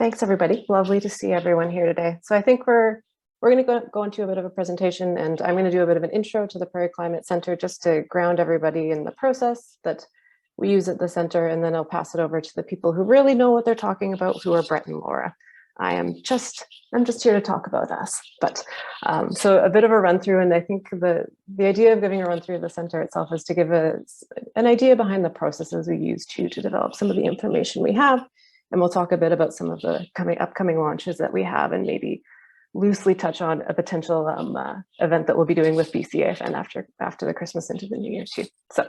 Thanks, everybody. Lovely to see everyone here today. So I think we're going to go into a bit of a presentation, and I'm going to do a bit of an intro to the Prairie Climate Center just to ground everybody in the process that we use at the center, and then I'll pass it over to the people who really know what they're talking about, who are Brett and Laura. I'm just here to talk about us. But so a bit of a run through, and I think the idea of giving a run through of the center itself is to give an idea behind the processes we use to develop some of the information we have. And we'll talk a bit about some of the upcoming launches that we have, and maybe loosely touch on a potential event that we'll be doing with BCAFN after the Christmas into the New Year too. So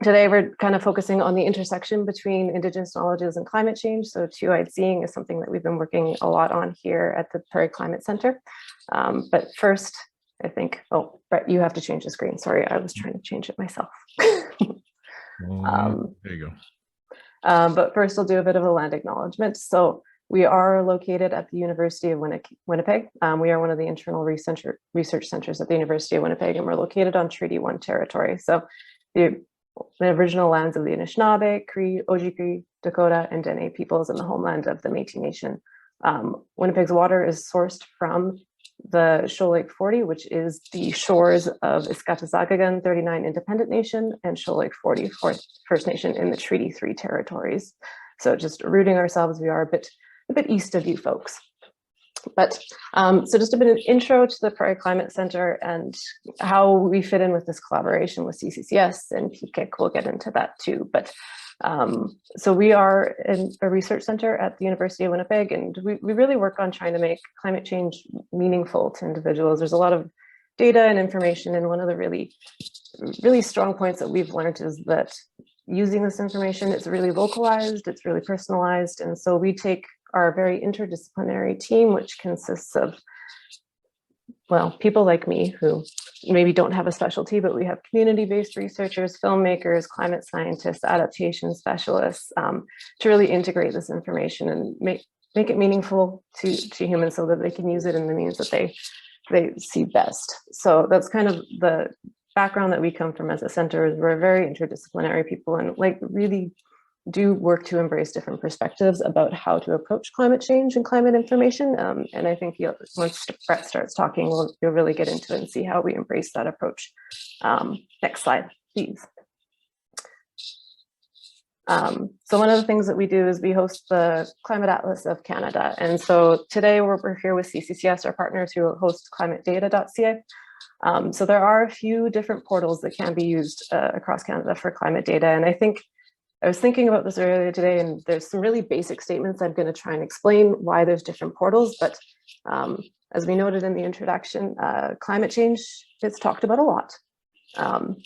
today we're kind of focusing on the intersection between Indigenous knowledges and climate change. So two-eyed seeing is something that we've been working a lot on here at the Prairie Climate Center. But first, I think, oh, Brett, you have to change the screen. Sorry, I was trying to change it myself. There you go. But first, I'll do a bit of a land acknowledgement. So we are located at the University of Winnipeg. We are one of the internal research centers at the University of Winnipeg, and we're located on Treaty 1 territory. So the original lands of the Anishinaabe, Cree, Oji-Cree, Dakota, and Dene peoples in the homeland of the Métis Nation. Winnipeg's water is sourced from the Shoal Lake 40, which is the shores of Iskatazagagan 39 Independent Nation and Shoal Lake 40 First Nation in the Treaty 3 territories. So just rooting ourselves, we are a bit east of you folks. But so just a bit of an intro to the Prairie Climate Center and how we fit in with this collaboration with CCCS and PCC. We'll get into that too. But so we are in a research center at the University of Winnipeg, and we really work on trying to make climate change meaningful to individuals. There's a lot of data and information, and one of the really strong points that we've learned is that using this information, it's really localized, it's really personalized, and so we take our very interdisciplinary team, which consists of, well, people like me who maybe don't have a specialty, but we have community-based researchers, filmmakers, climate scientists, adaptation specialists, to really integrate this information and make it meaningful to humans so that they can use it in the means that they see best. So that's kind of the background that we come from as a center. Is we're very interdisciplinary people, and like really do work to embrace different perspectives about how to approach climate change and climate information. And I think once Brett starts talking, you'll really get into it and see how we embrace that approach. Next slide, please. So one of the things that we do is we host the Climate Atlas of Canada. And so today we're here with CCCS, our partners who host ClimateData.ca. So there are a few different portals that can be used across Canada for climate data. And I was thinking about this earlier today, and there's some really basic statements I'm going to try and explain why there's different portals. But as we noted in the introduction, climate change gets talked about a lot.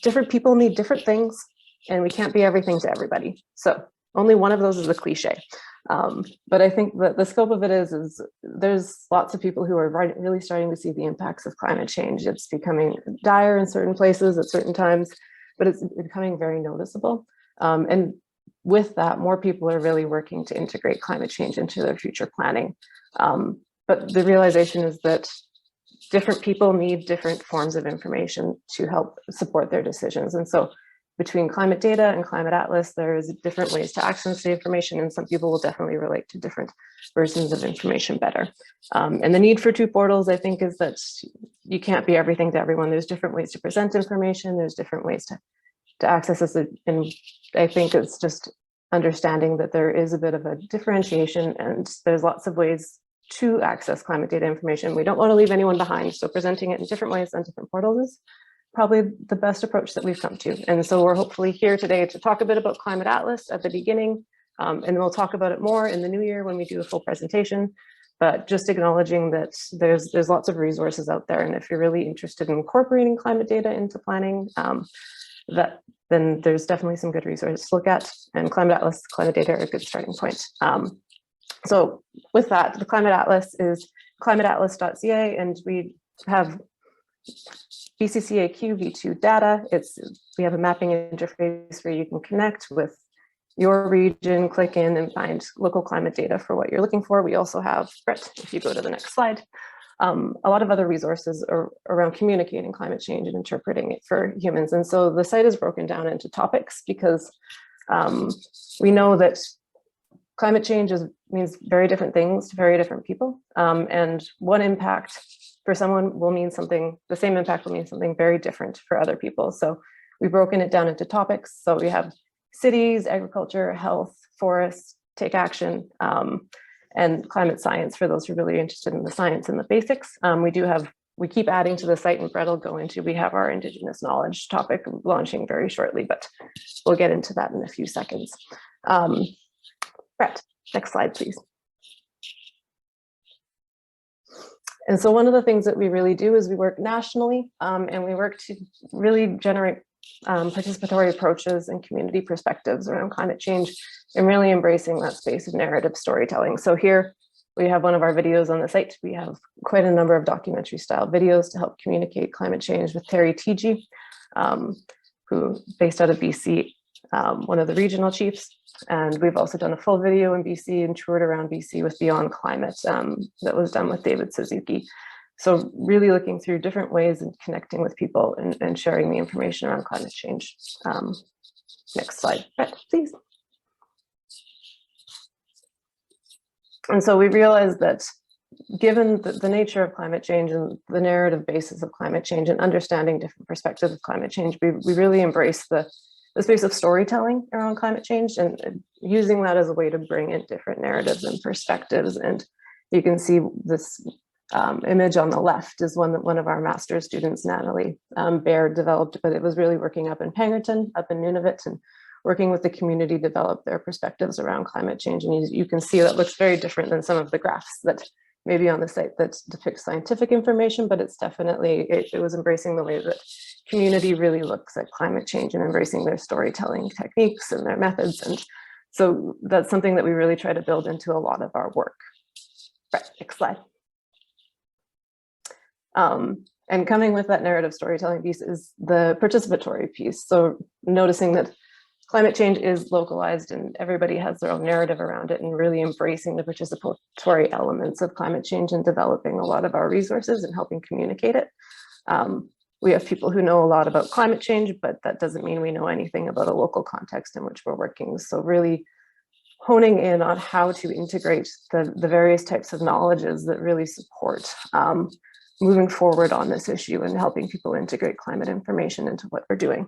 Different people need different things, and we can't be everything to everybody. So only one of those is a cliche. But I think that the scope of it is there's lots of people who are really starting to see the impacts of climate change. It's becoming dire in certain places at certain times, but it's becoming very noticeable. And with that, more people are really working to integrate climate change into their future planning. But the realization is that different people need different forms of information to help support their decisions. And so between climate data and climate atlas, there's different ways to access the information, and some people will definitely relate to different versions of information better. And the need for two portals, I think, is that you can't be everything to everyone. There's different ways to present information. There's different ways to access this, and I think it's just understanding that there is a bit of a differentiation, and there's lots of ways to access climate data information. We don't want to leave anyone behind, so presenting it in different ways on different portals is probably the best approach that we've come to. And so we're hopefully here today to talk a bit about Climate Atlas at the beginning, and we'll talk about it more in the new year when we do a full presentation. But just acknowledging that there's lots of resources out there, and if you're really interested in incorporating climate data into planning, then there's definitely some good resources to look at, and Climate Atlas, climate data are a good starting point. So with that, the Climate Atlas is ClimateData.ca, and we have BCCAQ v2 data. We have a mapping interface where you can connect with your region, click in and find local climate data for what you're looking for. We also have, Brett, if you go to the next slide, a lot of other resources around communicating climate change and interpreting it for humans. And so the site is broken down into topics because we know that climate change means very different things to very different people. And one impact for someone will mean something, the same impact will mean something very different for other people. So we've broken it down into topics. So we have cities, agriculture, health, forests, take action, and climate science for those who are really interested in the science and the basics. We keep adding to the site, and Brett will go into, we have our Indigenous Knowledge topic launching very shortly, but we'll get into that in a few seconds. Brett, next slide, please. And so one of the things that we really do is we work nationally, and we work to really generate participatory approaches and community perspectives around climate change, and really embracing that space of narrative storytelling. So here we have one of our videos on the site. We have quite a number of documentary style videos to help communicate climate change with Terry Teegee, who based out of BC, one of the regional chiefs. And we've also done a full video in BC and toured around BC with Beyond Climate that was done with David Suzuki. So really looking through different ways and connecting with people and sharing the information around climate change. Next slide, Brett, please. And so we realized that given the nature of climate change and the narrative basis of climate change and understanding different perspectives of climate change, we really embrace the space of storytelling around climate change and using that as a way to bring in different narratives and perspectives. And you can see this image on the left is one that one of our master's students, Natalie Baird, developed, but it was really working up in Pangerton, up in Nunavut, and working with the community to develop their perspectives around climate change. And you can see that looks very different than some of the graphs that maybe on the site that depict scientific information, but it's definitely, it was embracing the way that community really looks at climate change and embracing their storytelling techniques and their methods. And so that's something that we really try to build into a lot of our work. Right, next slide. And coming with that narrative storytelling piece is the participatory piece. So noticing that climate change is localized and everybody has their own narrative around it, and really embracing the participatory elements of climate change and developing a lot of our resources and helping communicate it. We have people who know a lot about climate change, but that doesn't mean we know anything about a local context in which we're working. So really honing in on how to integrate the various types of knowledges that really support moving forward on this issue and helping people integrate climate information into what we're doing.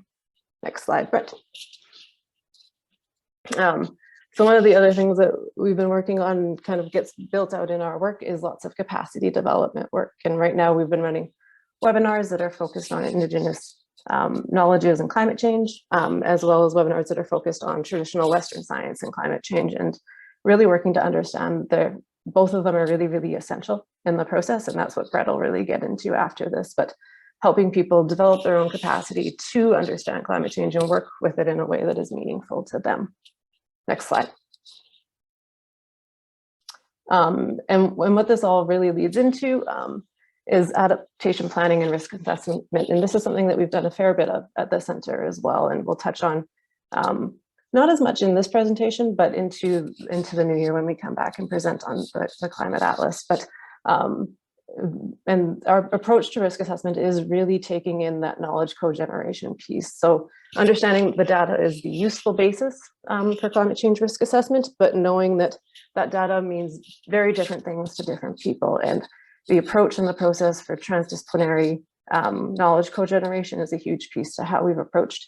Next slide, Brett. So one of the other things that we've been working on kind of gets built out in our work is lots of capacity development work. And right now we've been running webinars that are focused on Indigenous knowledges and climate change, as well as webinars that are focused on traditional Western science and climate change, and really working to understand both of them are really, really essential in the process. And that's what Brett will really get into after this, but helping people develop their own capacity to understand climate change and work with it in a way that is meaningful to them. Next slide. And what this all really leads into is adaptation planning and risk assessment. And this is something that we've done a fair bit of at the center as well. And we'll touch on not as much in this presentation, but into the new year when we come back and present on the Climate Atlas. But and our approach to risk assessment is really taking in that knowledge co-generation piece. So understanding the data is the useful basis for climate change risk assessment, but knowing that that data means very different things to different people. And the approach and the process for transdisciplinary knowledge co-generation is a huge piece to how we've approached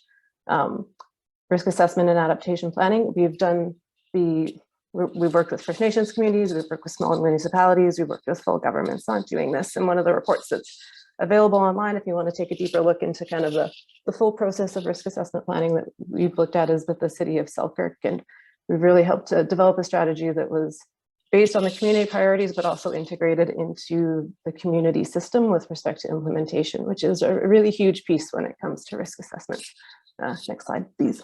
risk assessment and adaptation planning. We've worked with First Nations communities, we've worked with small municipalities, we've worked with full governments on doing this. And one of the reports that's available online, if you want to take a deeper look into kind of the full process of risk assessment planning that we've looked at, is with the city of Selkirk. And we've really helped to develop a strategy that was based on the community priorities, but also integrated into the community system with respect to implementation, which is a really huge piece when it comes to risk assessment. Next slide, please.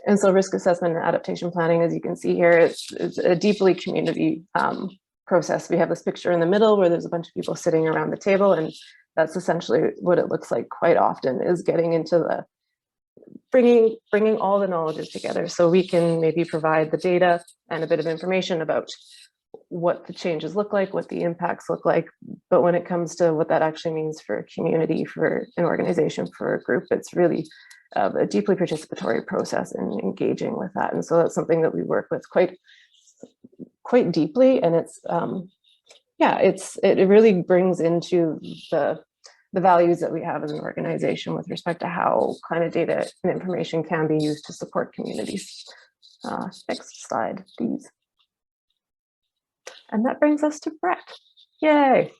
And so risk assessment and adaptation planning, as you can see here, it's a deeply community process. We have this picture in the middle where there's a bunch of people sitting around the table, and that's essentially what it looks like quite often, is getting into the bringing all the knowledges together so we can maybe provide the data and a bit of information about what the changes look like, what the impacts look like. But when it comes to what that actually means for a community, for an organization, for a group, it's really a deeply participatory process in engaging with that. And so that's something that we work with quite deeply. And it's, yeah, it really brings into the values that we have as an organization with respect to how climate data and information can be used to support communities. Next slide, please. And that brings us to Brett. Yay.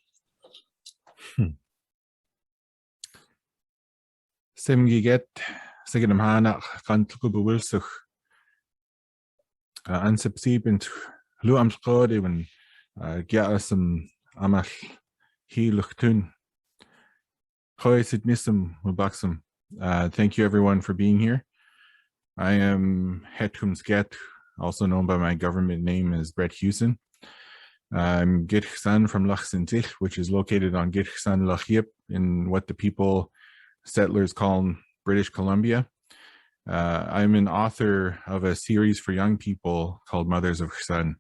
Semgiget sigidam hanak kantlubulsuk ansepsibint lu amskode when giasum amal hiluchtun hoisidnisum mubaksum. Thank you everyone for being here. I am Hetumsget, also known by my government name as Brett Huson. I'm Gitchsan from Lachsentil, which is located on Gitchsan Lachip in what the people settlers call British Columbia. I'm an author of a series for young people called Mothers of Huson.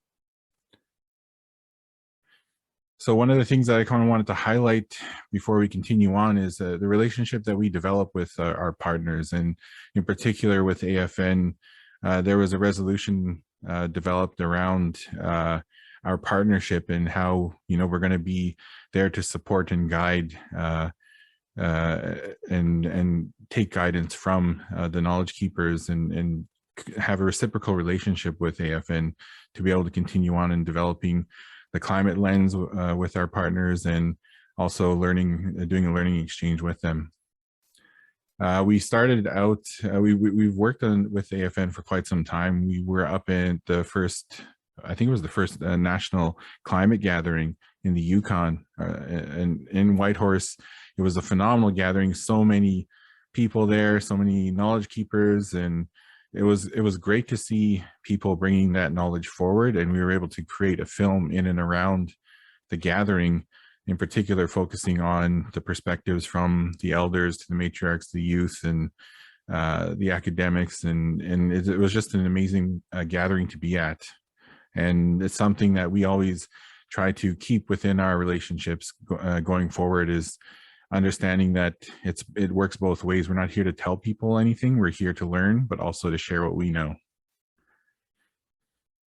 So one of the things that I kind of wanted to highlight before we continue on is the relationship that we develop with our partners, and in particular with AFN. There was a resolution developed around our partnership and how, you know, we're going to be there to support and guide and take guidance from the knowledge keepers and have a reciprocal relationship with AFN to be able to continue on in developing the climate lens with our partners, and also doing a learning exchange with them. We started out, we've worked with AFN for quite some time. We were up in the first, I think it was the first national climate gathering in the Yukon, and in Whitehorse. It was a phenomenal gathering, so many people there, so many knowledge keepers, and it was great to see people bringing that knowledge forward. And we were able to create a film in and around the gathering, in particular focusing on the perspectives from the elders to the matriarchs, the youth, and the academics, and it was just an amazing gathering to be at. And it's something that we always try to keep within our relationships going forward, is understanding that it works both ways. We're not here to tell people anything, we're here to learn, but also to share what we know.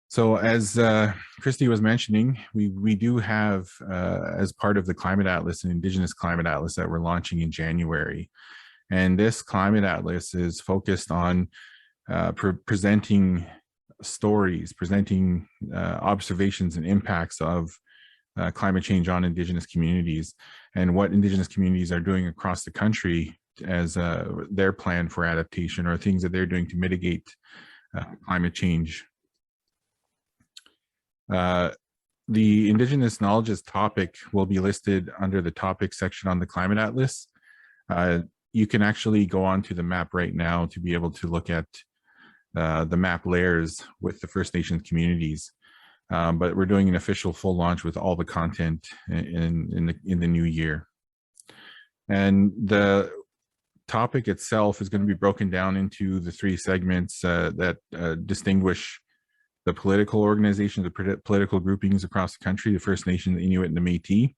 So as Christy was mentioning, we do have, as part of the Climate Atlas, an Indigenous Climate Atlas that we're launching in January. And this Climate Atlas is focused on presenting stories, presenting observations and impacts of climate change on Indigenous communities, and what Indigenous communities are doing across the country as their plan for adaptation, or things that they're doing to mitigate climate change. The Indigenous Knowledge topic will be listed under the topic section on the Climate Atlas. You can actually go onto the map right now to be able to look at the map layers with the First Nations communities. But we're doing an official full launch with all the content in the new year. And the topic itself is going to be broken down into the three segments that distinguish the political organizations, the political groupings across the country: the First Nation, the Inuit, and the Métis.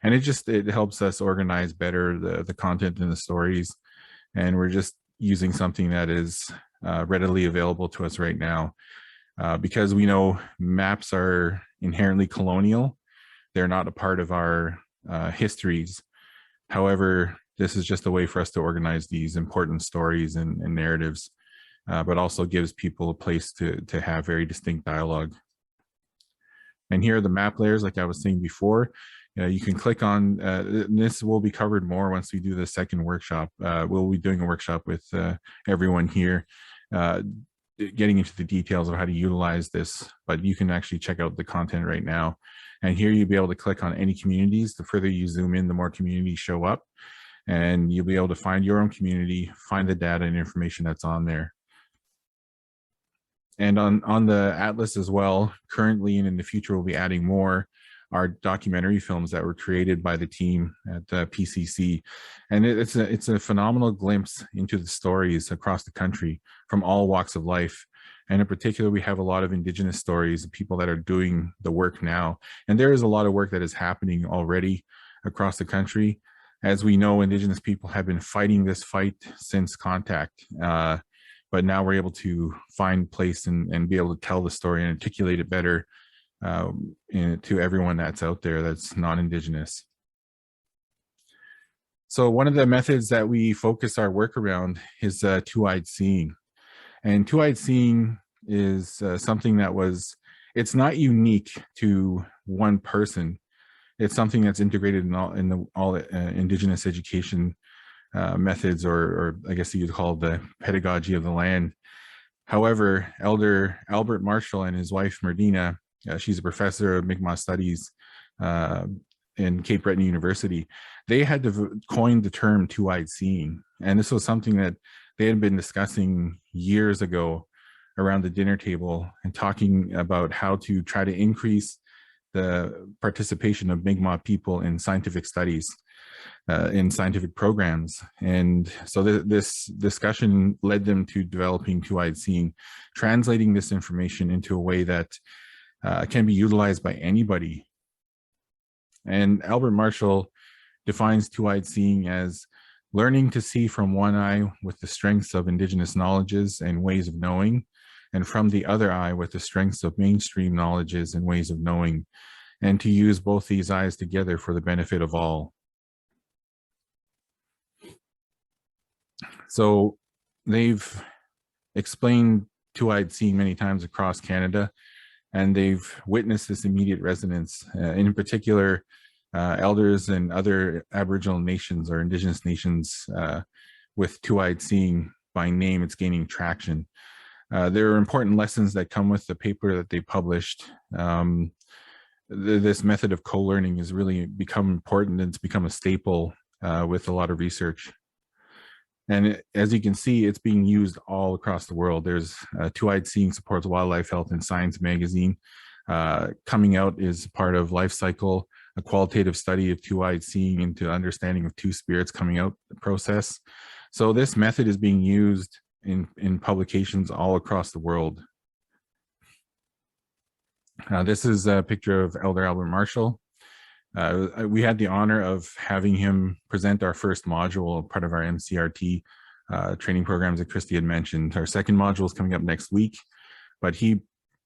And it helps us organize better the content and the stories. And we're just using something that is readily available to us right now. Because we know maps are inherently colonial. They're not a part of our histories. However, this is just a way for us to organize these important stories and narratives, but also gives people a place to have very distinct dialogue. And here are the map layers, like I was saying before. You can click on, this will be covered more once we do the second workshop. We'll be doing a workshop with everyone here, getting into the details of how to utilize this, but you can actually check out the content right now. And here you'll be able to click on any communities. The further you zoom in, the more communities show up, and you'll be able to find your own community, find the data and information that's on there. And on the Atlas as well, currently and in the future, we'll be adding more, are documentary films that were created by the team at PCC. And it's a phenomenal glimpse into the stories across the country from all walks of life. And in particular, we have a lot of Indigenous stories, people that are doing the work now. And there is a lot of work that is happening already across the country. As we know, Indigenous people have been fighting this fight since contact, but now we're able to find place and be able to tell the story and articulate it better to everyone that's out there that's non-Indigenous. So one of the methods that we focus our work around is two-eyed seeing. And two-eyed seeing is something that it's not unique to one person. It's something that's integrated in all Indigenous education methods, or I guess you'd call the pedagogy of the land. However, Elder Albert Marshall and his wife, Merdina, she's a professor of Mi'kmaq Studies in Cape Breton University. They had to coin the term two-eyed seeing. And this was something that they had been discussing years ago around the dinner table and talking about how to try to increase the participation of Mi'kmaq people in scientific studies, in scientific programs. And so this discussion led them to developing two-eyed seeing, translating this information into a way that can be utilized by anybody. And Albert Marshall defines two-eyed seeing as learning to see from one eye with the strengths of Indigenous knowledges and ways of knowing, and from the other eye with the strengths of mainstream knowledges and ways of knowing, and to use both these eyes together for the benefit of all. So they've explained two-eyed seeing many times across Canada, and they've witnessed this immediate resonance. In particular, elders and other Aboriginal nations or Indigenous nations with two-eyed seeing by name, it's gaining traction. There are important lessons that come with the paper that they published. This method of co-learning has really become important, and it's become a staple with a lot of research. And as you can see, it's being used all across the world. There's two-eyed seeing supports wildlife health in Science magazine. Coming out is part of Life Cycle, a qualitative study of two-eyed seeing into understanding of two spirits coming out the process. So this method is being used in publications all across the world. This is a picture of Elder Albert Marshall. We had the honor of having him present our first module, part of our MCRT training programs that Christy had mentioned. Our second module is coming up next week, but he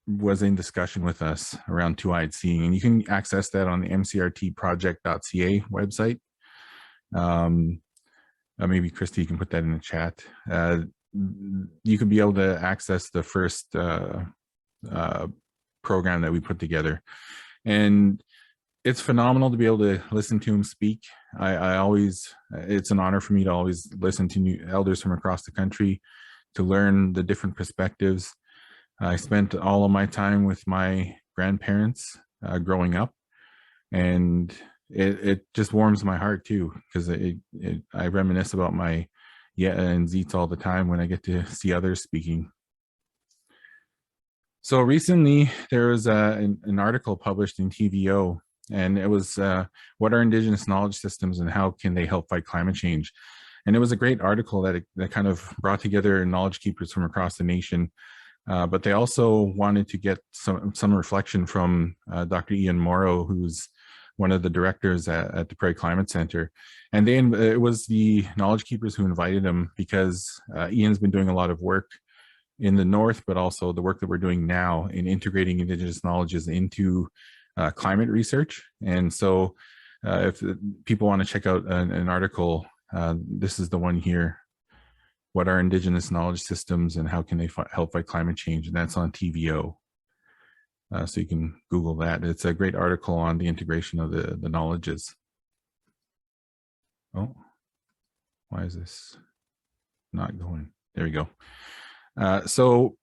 was in discussion with us around two-eyed seeing, and you can access that on the mcrtproject.ca website. Maybe Christy, you can put that in the chat. You can be able to access the first program that we put together, and it's phenomenal to be able to listen to him speak. I always, it's an honor for me to always listen to new elders from across the country to learn the different perspectives. I spent all of my time with my grandparents growing up, and it just warms my heart too, because I reminisce about my yeah and zeets all the time when I get to see others speaking. So recently there was an article published in TVO, and it was what are Indigenous knowledge systems and how can they help fight climate change? And it was a great article that kind of brought together knowledge keepers from across the nation, but they also wanted to get some reflection from Dr. Ian Morrow, who's one of the directors at the Prairie Climate Center. And it was the knowledge keepers who invited him because Ian's been doing a lot of work in the north, but also the work that we're doing now in integrating Indigenous knowledges into climate research. And so if people want to check out an article, this is the one here. What are Indigenous knowledge systems and how can they help fight climate change? And that's on TVO. So you can Google that. It's a great article on the integration of the knowledges. Oh, why is this not going? There we go. So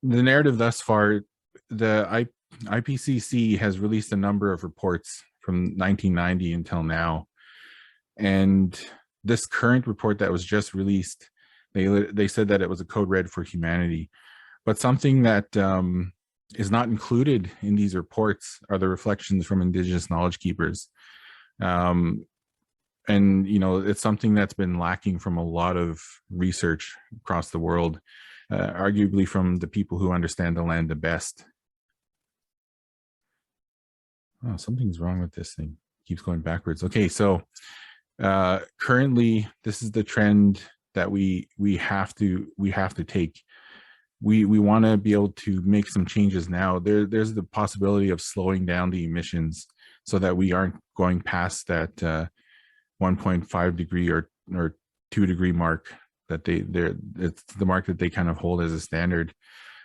the narrative thus far, the IPCC has released a number of reports from 1990 until now. And this current report that was just released, they said that it was a code red for humanity. But something that is not included in these reports are the reflections from Indigenous knowledge keepers. And, you know, it's something that's been lacking from a lot of research across the world, arguably from the people who understand the land the best. Oh, something's wrong with this thing. It keeps going backwards. Okay, so Currently, this is the trend that we have to take. We want to be able to make some changes now. There's the possibility of slowing down the emissions so that we aren't going past that 1.5 degree or 2 degree mark that it's the mark that they kind of hold as a standard.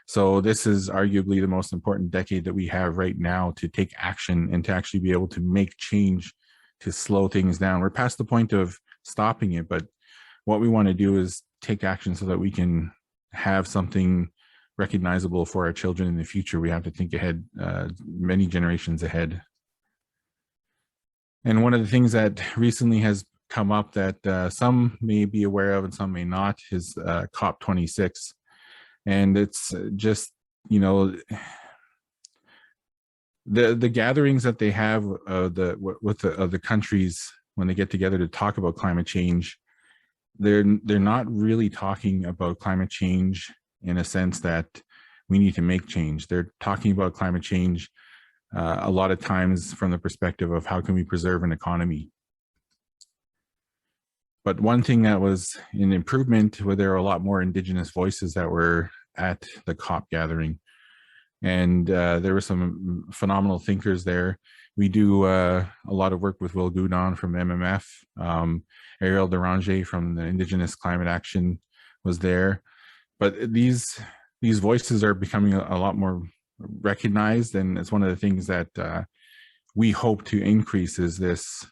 So this is arguably the most important decade that we have right now to take action and to actually be able to make change to slow things down. We're past the point of stopping it, but what we want to do is take action so that we can have something recognizable for our children in the future. We have to think ahead, many generations ahead. And one of the things that recently has come up that some may be aware of and some may not is COP26. And it's just, you know, the gatherings that they have with the countries when they get together to talk about climate change, they're not really talking about climate change in a sense that we need to make change. They're talking about climate change a lot of times from the perspective of how can we preserve an economy. But one thing that was an improvement, where there are a lot more Indigenous voices that were at the COP gathering. And there were some phenomenal thinkers there. We do a lot of work with Will Goudon from MMF. Ariel Deranger from the Indigenous Climate Action was there. But these voices are becoming a lot more recognized, and it's one of the things that we hope to increase is this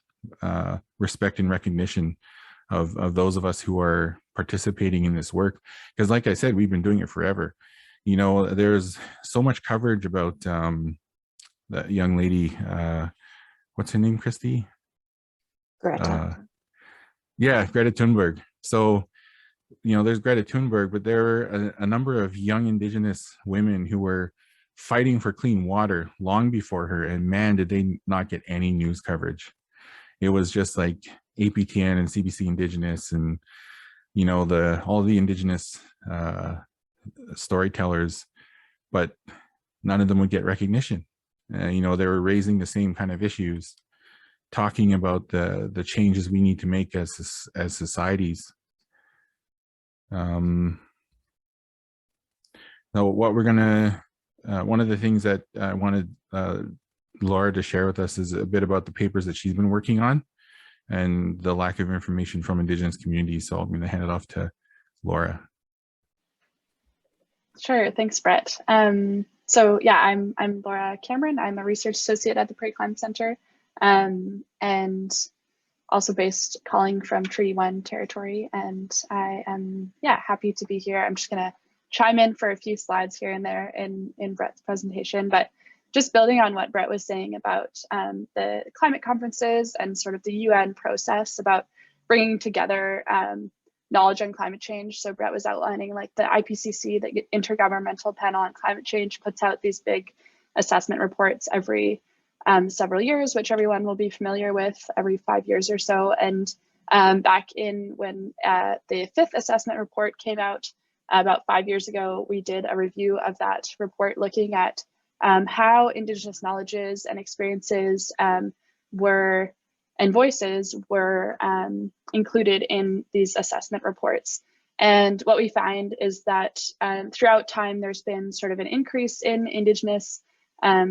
respect and recognition of those of us who are participating in this work. Because like I said, we've been doing it forever. You know, there's so much coverage about that young lady, what's her name, Christy? Greta. Yeah, Greta Thunberg. So, you know, there's Greta Thunberg, but there are a number of young Indigenous women who were fighting for clean water long before her, and man, did they not get any news coverage. It was just like APTN and CBC Indigenous and, you know, all the Indigenous storytellers, but none of them would get recognition. You know, they were raising the same kind of issues, talking about the changes we need to make as societies. Now, what we're gonna, one of the things that I wanted Laura to share with us is a bit about the papers that she's been working on and the lack of information from Indigenous communities. So I'm going to hand it off to Laura. Sure, thanks, Brett. So yeah, I'm Laura Cameron. I'm a research associate at the Prairie Climate Center, and also calling from Treaty 1 territory. And I am happy to be here. I'm just gonna chime in for a few slides here and there in Brett's presentation, but just building on what Brett was saying about the climate conferences and sort of the UN process about bringing together knowledge on climate change. So Brett was outlining like the IPCC, the Intergovernmental Panel on Climate Change, puts out these big assessment reports every several years, which everyone will be familiar with, every 5 years or so. And back in when the 5th assessment report came out about 5 years ago, we did a review of that report looking at how Indigenous knowledges and experiences and voices were included in these assessment reports. And what we find is that throughout time, there's been sort of an increase in Indigenous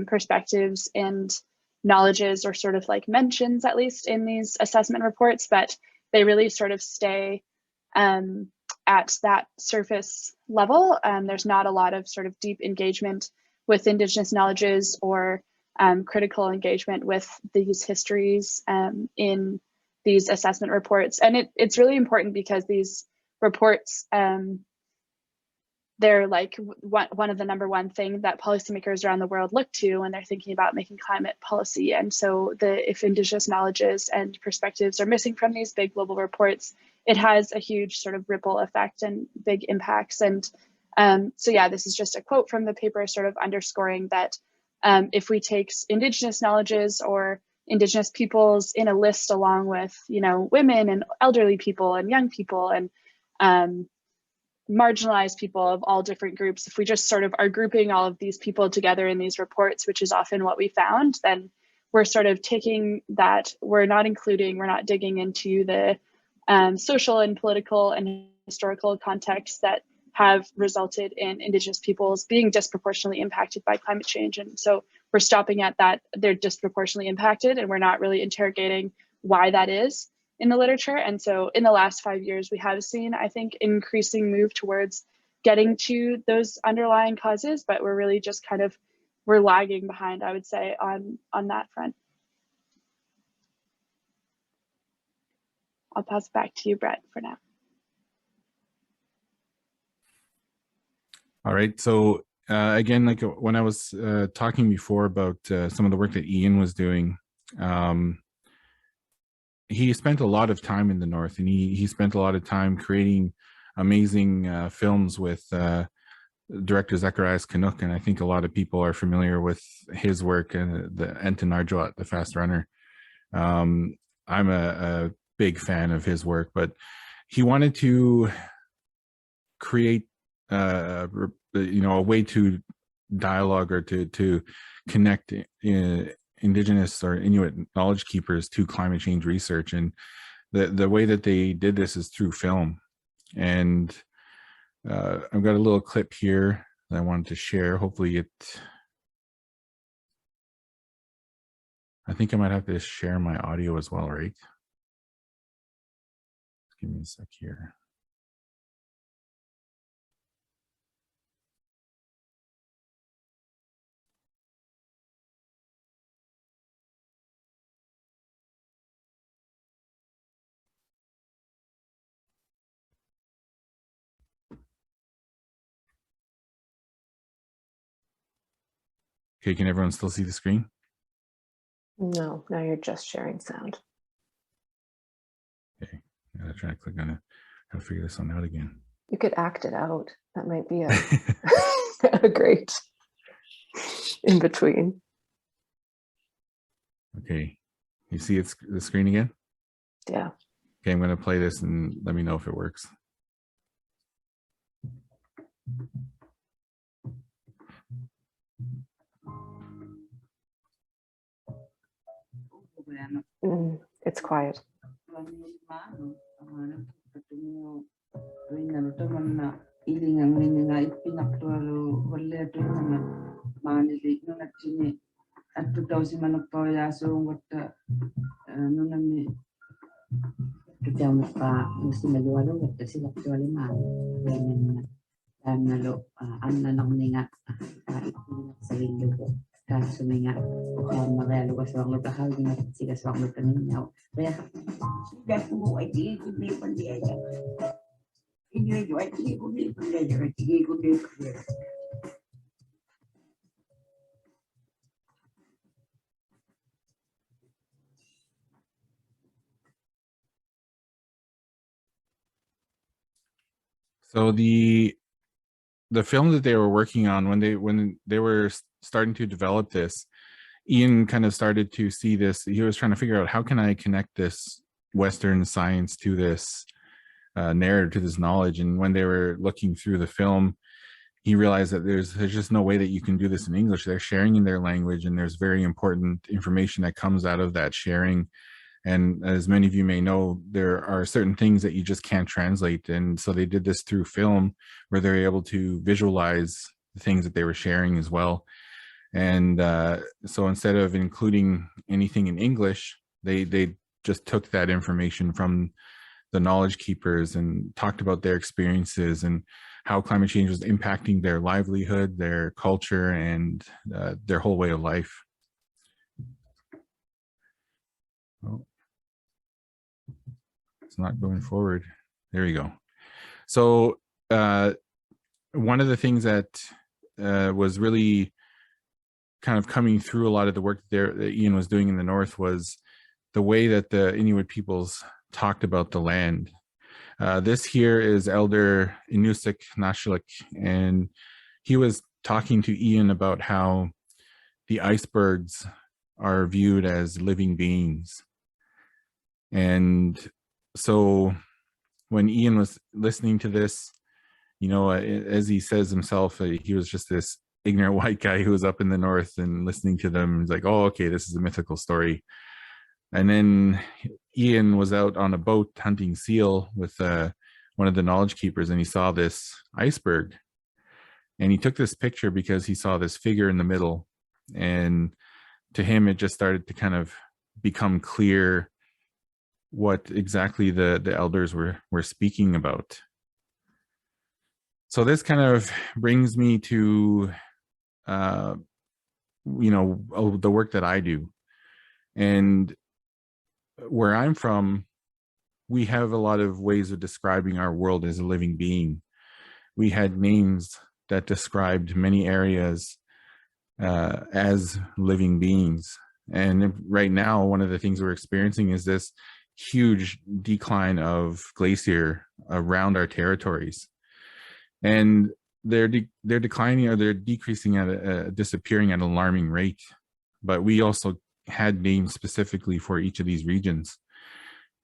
perspectives and knowledges, or sort of like mentions, at least in these assessment reports, but they really sort of stay at that surface level. There's not a lot of sort of deep engagement with Indigenous knowledges or critical engagement with these histories in these assessment reports. And it's really important because these reports, they're like one of the #1 thing that policymakers around the world look to when they're thinking about making climate policy. And so if Indigenous knowledges and perspectives are missing from these big global reports, it has a huge sort of ripple effect and big impacts. And so yeah, this is just a quote from the paper sort of underscoring that if we take Indigenous knowledges or Indigenous peoples in a list along with, you know, women and elderly people and young people and marginalized people of all different groups, if we just sort of are grouping all of these people together in these reports, which is often what we found, then we're sort of taking that, we're not digging into the social and political and historical contexts that have resulted in Indigenous peoples being disproportionately impacted by climate change. And so we're stopping at that they're disproportionately impacted, and we're not really interrogating why that is in the literature. And so in the last 5 years, we have seen, I think, increasing move towards getting to those underlying causes, but we're really just kind of, we're lagging behind, I would say, on that front. I'll pass it back to you, Brett, for now. All right. So again, like when I was talking before about some of the work that Ian was doing, he spent a lot of time in the North, and he spent a lot of time creating amazing films with director Zacharias Canuck, and I think a lot of people are familiar with his work and the Enton Arjoat, the Fast Runner. I'm a big fan of his work, but he wanted to create a way to dialogue or to connect Indigenous or Inuit knowledge keepers to climate change research. And the way that they did this is through film. And I've got a little clip here that I wanted to share. Hopefully I think I might have to share my audio as well, right? Give me a sec here. Okay, can everyone still see the screen? No, now you're just sharing sound. Okay, I gotta try to click on it. I'll figure this one out again. You could act it out. That might be a great in between. Okay, you see it's the screen again? Yeah. Okay, I'm gonna play this and let me know if it works. It's quiet. So the film that they were working on when they were starting to develop this, Ian kind of started to see this. He was trying to figure out, how can I connect this Western science to this narrative, to this knowledge? And when they were looking through the film, he realized that there's just no way that you can do this in English. They're sharing in their language, and there's very important information that comes out of that sharing. And as many of you may know, there are certain things that you just can't translate. And so they did this through film, where they're able to visualize the things that they were sharing as well. And so instead of including anything in English, they just took that information from the knowledge keepers and talked about their experiences and how climate change was impacting their livelihood, their culture, and their whole way of life. Oh, it's not going forward. There you go. So one of the things that was really kind of coming through a lot of the work that Ian was doing in the North was the way that the Inuit peoples talked about the land. This here is Elder Inusik Nashlik, and he was talking to Ian about how the icebergs are viewed as living beings. And so when Ian was listening to this, you know, as he says himself, he was just this ignorant white guy who was up in the north and listening to them. He's like, oh, okay, this is a mythical story. And then Ian was out on a boat hunting seal with one of the knowledge keepers, and he saw this iceberg. And he took this picture because he saw this figure in the middle. And to him, it just started to kind of become clear what exactly the elders were speaking about. So this kind of brings me to, the work that I do. And where I'm from, we have a lot of ways of describing our world as a living being. We had names that described many areas as living beings. And right now, one of the things we're experiencing is this huge decline of glacier around our territories. And they're declining, or they're decreasing at disappearing at an alarming rate. But we also had names specifically for each of these regions.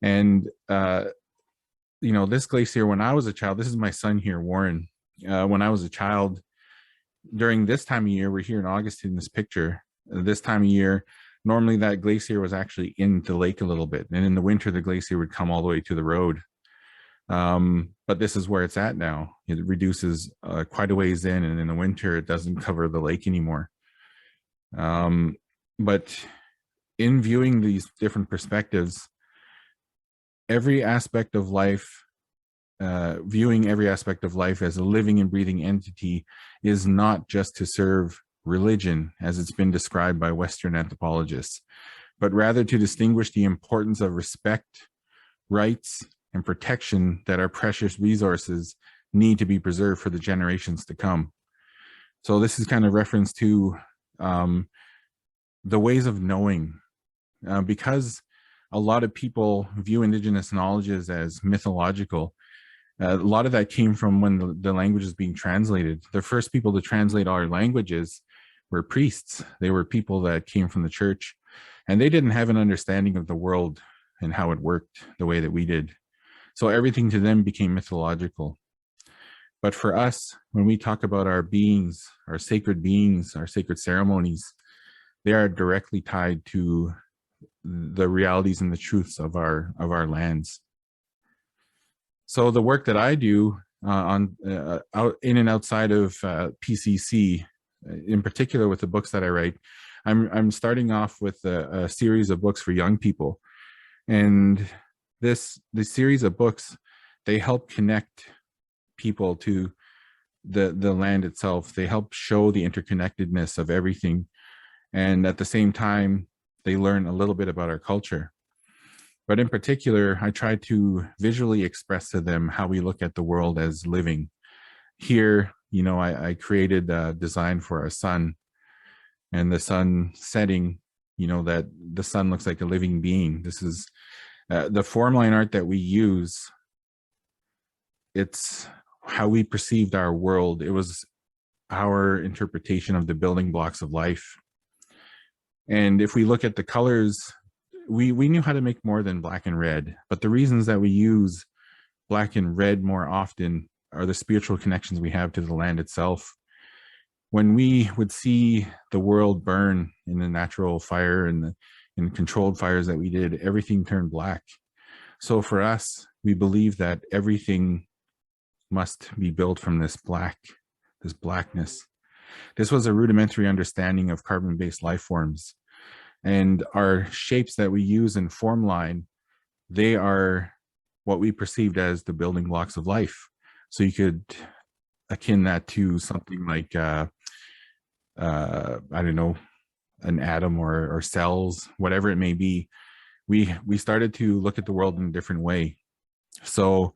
And, this glacier, when I was a child, this is my son here, Warren. When I was a child, during this time of year, we're here in August in this picture, this time of year, normally that glacier was actually in the lake a little bit. And in the winter, the glacier would come all the way to the road. But this is where it's at now. It reduces quite a ways in, and in the winter, it doesn't cover the lake anymore. But in viewing these different perspectives, every aspect of life, viewing every aspect of life as a living and breathing entity is not just to serve religion, as it's been described by Western anthropologists, but rather to distinguish the importance of respect, rights, and protection that our precious resources need to be preserved for the generations to come. So this is kind of reference to the ways of knowing, because a lot of people view Indigenous knowledges as mythological. A lot of that came from when the language is being translated. The first people to translate our languages were priests. They were people that came from the church, and they didn't have an understanding of the world and how it worked the way that we did. So everything to them became mythological. But for us, when we talk about our beings, our sacred ceremonies, they are directly tied to the realities and the truths of our lands. So the work that I do out in and outside of PCC, in particular with the books that I write, I'm starting off with a series of books for young people, and the series of books, they help connect people to the land itself. They help show the interconnectedness of everything, and at the same time, they learn a little bit about our culture. But in particular, I try to visually express to them how we look at the world as living. Here, I created a design for our sun, and the sun setting, that the sun looks like a living being. This is the formline art that we use. It's how we perceived our world. It was our interpretation of the building blocks of life. And if we look at the colors, we knew how to make more than black and red, but the reasons that we use black and red more often are the spiritual connections we have to the land itself. When we would see the world burn in the natural fire and in controlled fires that we did, everything turned black. So for us, we believe that everything must be built from this blackness. This was a rudimentary understanding of carbon-based life forms. And our shapes that we use in form line, they are what we perceived as the building blocks of life. So you could akin that to something like, I don't know, an atom or cells, whatever it may be. We started to look at the world in a different way. So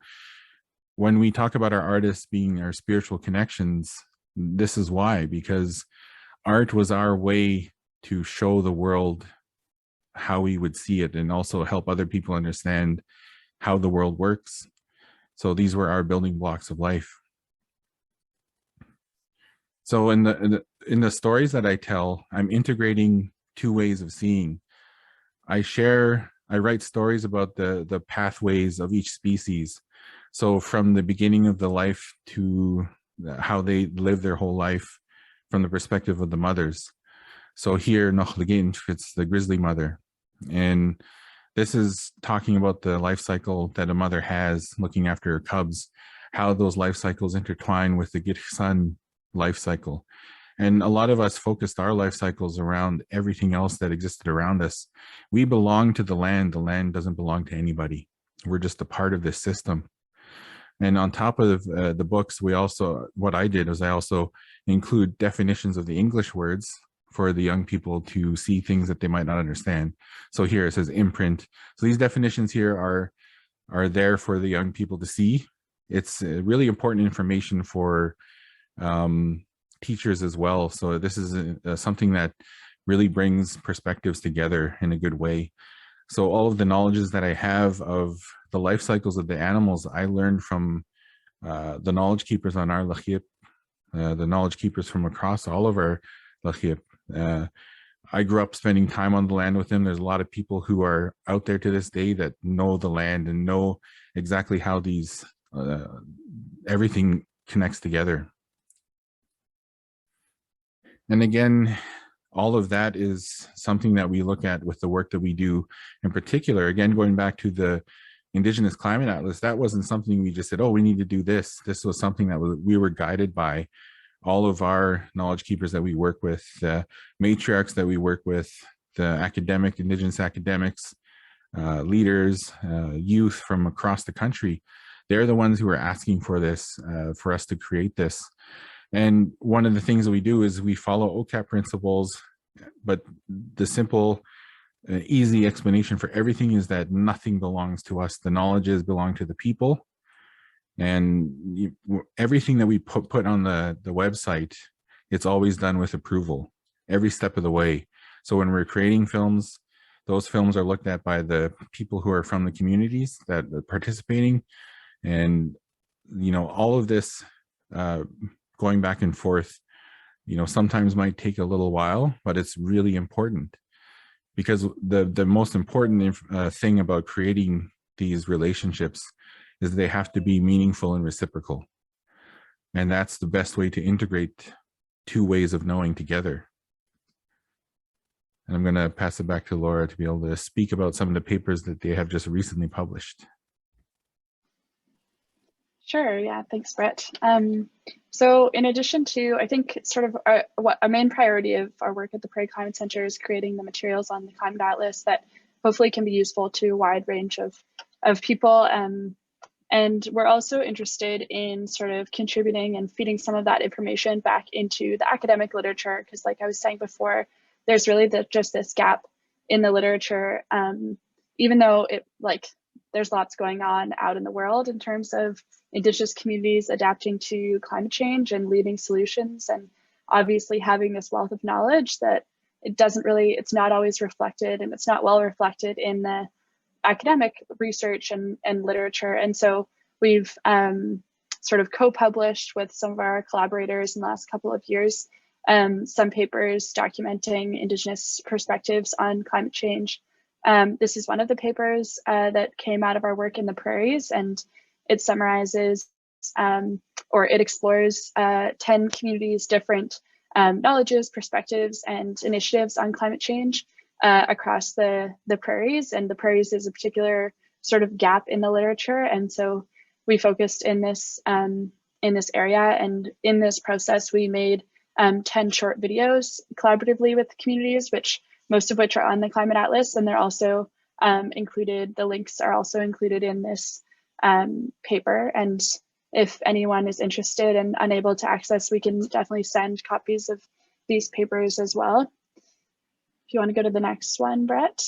when we talk about our artists being our spiritual connections, this is why, because art was our way to show the world how we would see it, and also help other people understand how the world works. So these were our building blocks of life. So in the stories that I tell, I'm integrating two ways of seeing. I write stories about the pathways of each species. So from the beginning of the life to how they live their whole life, from the perspective of the mothers. So here, Nochligin, it's the grizzly mother. And this is talking about the life cycle that a mother has looking after her cubs, how those life cycles intertwine with the Gitsan life cycle. And a lot of us focused our life cycles around everything else that existed around us. We belong to the land. The land doesn't belong to anybody. We're just a part of this system. And on top of the books, what I did was I also include definitions of the English words for the young people to see things that they might not understand. So here it says imprint. So these definitions here are there for the young people to see. It's really important information for teachers as well. So this is something that really brings perspectives together in a good way. So all of the knowledges that I have of the life cycles of the animals, I learned from the knowledge keepers on our Lachiep, the knowledge keepers from across all of our Lachiep. I grew up spending time on the land with them. There's a lot of people who are out there to this day that know the land and know exactly how these everything connects together. And again, all of that is something that we look at with the work that we do. In particular, again, going back to the Indigenous Climate Atlas, that wasn't something we just said, oh, we need to do this. This was something that we were guided by all of our knowledge keepers that we work with, the matriarchs that we work with, the Indigenous academics, leaders, youth from across the country. They're the ones who are asking for this, for us to create this. And one of the things that we do is we follow OCAP principles, but the simple, easy explanation for everything is that nothing belongs to us. The knowledges belong to the people. And everything that we put on the website, it's always done with approval, every step of the way. So when we're creating films, those films are looked at by the people who are from the communities that are participating. And, you know, all of this going back and forth, you know, sometimes might take a little while, but it's really important, because the most important thing about creating these relationships is they have to be meaningful and reciprocal. And that's the best way to integrate two ways of knowing together. And I'm going to pass it back to Laura to be able to speak about some of the papers that they have just recently published. Sure, yeah, thanks, Brett. So in addition to, I think sort of a main priority of our work at the Prairie Climate Center is creating the materials on the Climate Atlas that hopefully can be useful to a wide range of people. And we're also interested in sort of contributing and feeding some of that information back into the academic literature, because like I was saying before, there's really just this gap in the literature, even though there's lots going on out in the world in terms of Indigenous communities adapting to climate change and leading solutions, and obviously having this wealth of knowledge that it's not always reflected, and it's not well reflected in the academic research and literature. And so we've sort of co-published with some of our collaborators in the last couple of years some papers documenting Indigenous perspectives on climate change. This is one of the papers that came out of our work in the prairies, and it summarizes or it explores 10 communities' different knowledges, perspectives, and initiatives on climate change across the prairies. And the prairies is a particular sort of gap in the literature, and so we focused in this area. And in this process, we made 10 short videos collaboratively with communities, most of which are on the Climate Atlas, and they're also included. The links are also included in this paper. And if anyone is interested and unable to access, we can definitely send copies of these papers as well. If you want to go to the next one, Brett.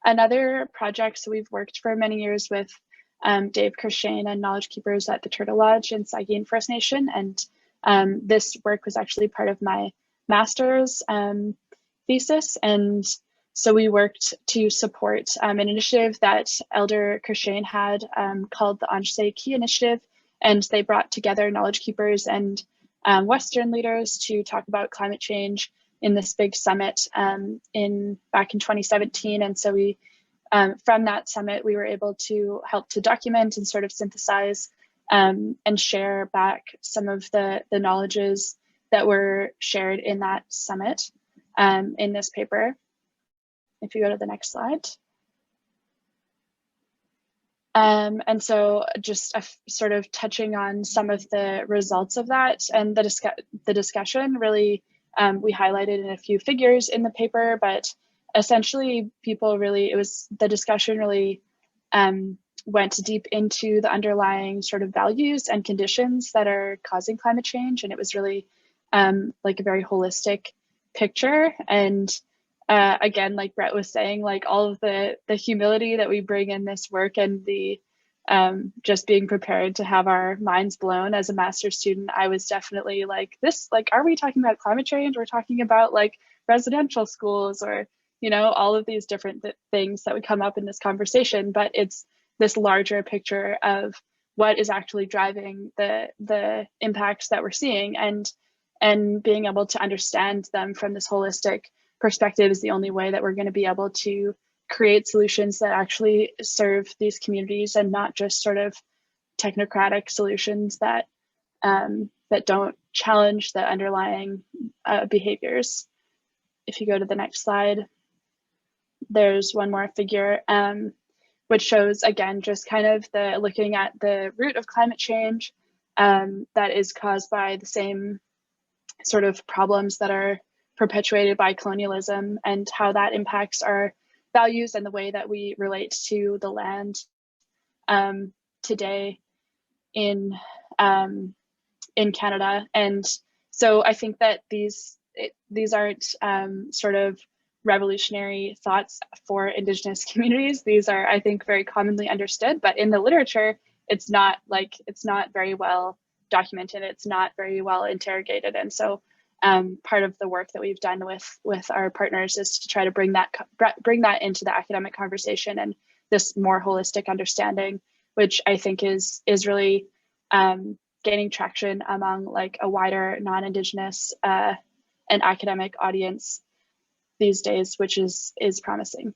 Another project, so we've worked for many years with Dave Kershane and knowledge keepers at the Turtle Lodge in Sagin First Nation. And this work was actually part of my master's thesis. And so we worked to support an initiative that Elder Kershane had called the Anjse Key Initiative. And they brought together knowledge keepers and Western leaders to talk about climate change in this big summit back in 2017. And so we, from that summit, we were able to help to document and sort of synthesize and share back some of the knowledges that were shared in that summit in this paper. If you go to the next slide. And so just sort of touching on some of the results of that and the discussion, really, we highlighted in a few figures in the paper, but essentially the discussion really went deep into the underlying sort of values and conditions that are causing climate change. And it was really like a very holistic picture. And again, like Brett was saying, like all of the humility that we bring in this work and the just being prepared to have our minds blown as a master's student, I was definitely like, are we talking about climate change? We're talking about like residential schools or, you know, all of these different things that would come up in this conversation, but it's this larger picture of what is actually driving the impacts that we're seeing, and being able to understand them from this holistic perspective is the only way that we're going to be able to create solutions that actually serve these communities and not just sort of technocratic solutions that that don't challenge the underlying behaviors. If you go to the next slide, there's one more figure which shows, again, just kind of looking at the root of climate change that is caused by the same sort of problems that are perpetuated by colonialism and how that impacts our values and the way that we relate to the land today in Canada. And so I think that these aren't sort of revolutionary thoughts for Indigenous communities. These are, I think, very commonly understood, but in the literature, it's not very well documented. It's not very well interrogated. And so part of the work that we've done with our partners is to try to bring that into the academic conversation and this more holistic understanding, which I think is really gaining traction among like a wider non-Indigenous and academic audience these days, which is promising.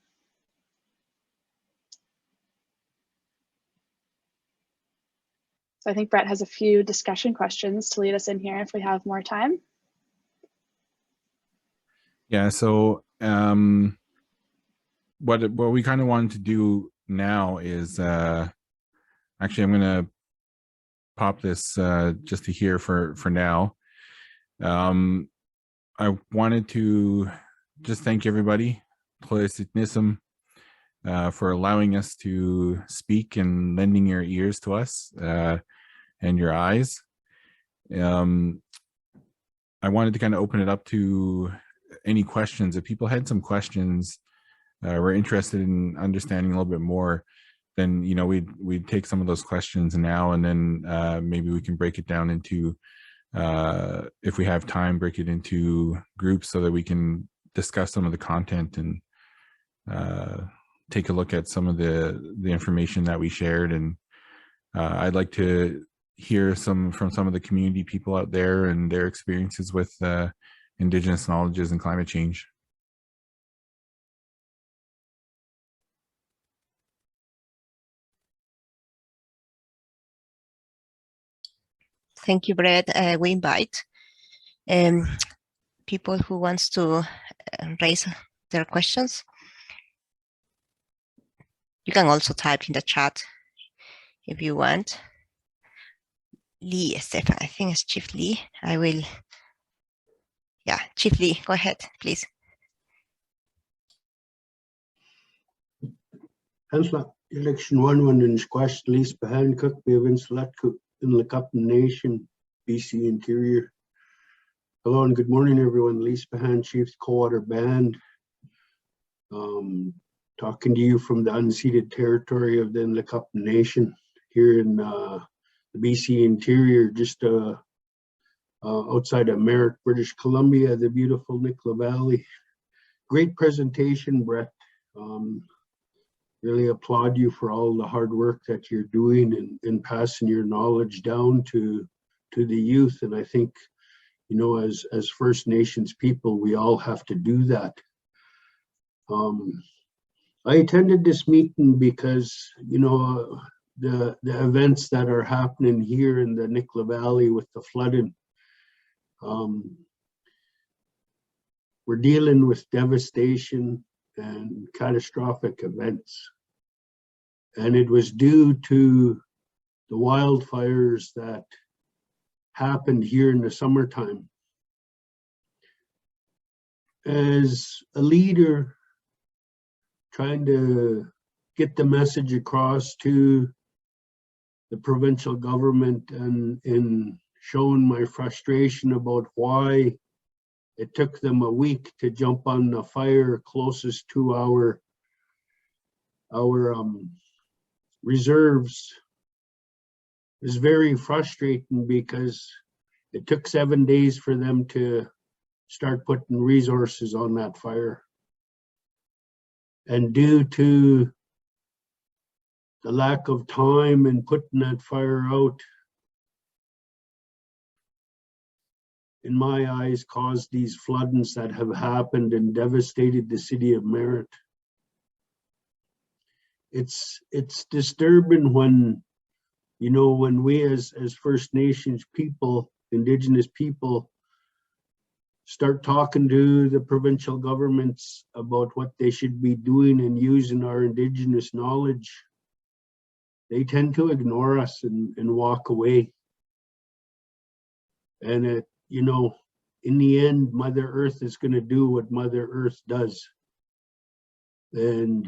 So I think Brett has a few discussion questions to lead us in here if we have more time. Yeah, so what we kind of wanted to do now is actually I'm going to pop this just to here for now. I wanted to just thank everybody, Ploisitnism, for allowing us to speak and lending your ears to us and your eyes. I wanted to kind of open it up to any questions. If people had some questions, we're interested in understanding a little bit more, then, you know, we'd take some of those questions now, and then maybe we can break it down into, if we have time, break it into groups so that we can discuss some of the content and take a look at some of the information that we shared. And I'd like to hear from some of the community people out there and their experiences with Indigenous knowledges and climate change. Thank you, Brett. We invite people who wants to raise their questions. You can also type in the chat if you want. Lee, Stefan, I think it's Chief Lee. Yeah, Chief Lee, go ahead, please. Hansla, election one in squash lease behind Cook, we have in the Cup Nation, BC Interior. Hello and good morning, everyone. Lease behind Chiefs Co-Water Band. Talking to you from the unceded territory of the Nlaka'pam Nation here in the BC Interior, just outside of Merritt, British Columbia, the beautiful Nicola Valley. Great presentation, Brett. Really applaud you for all the hard work that you're doing and passing your knowledge down to the youth. And I think, you know, as First Nations people, we all have to do that. I attended this meeting because, you know, the events that are happening here in the Nicola Valley with the flooding. We're dealing with devastation and catastrophic events. And it was due to the wildfires that happened here in the summertime. As a leader, trying to get the message across to the provincial government and in showing my frustration about why it took them a week to jump on the fire closest to our reserves is very frustrating, because it took 7 days for them to start putting resources on that fire. And due to the lack of time in putting that fire out, in my eyes, caused these floodings that have happened and devastated the city of Merritt. It's disturbing when, you know, when we as First Nations people, Indigenous people, start talking to the provincial governments about what they should be doing and using our Indigenous knowledge, they tend to ignore us and walk away. And it, you know, in the end, Mother Earth is going to do what Mother Earth does. And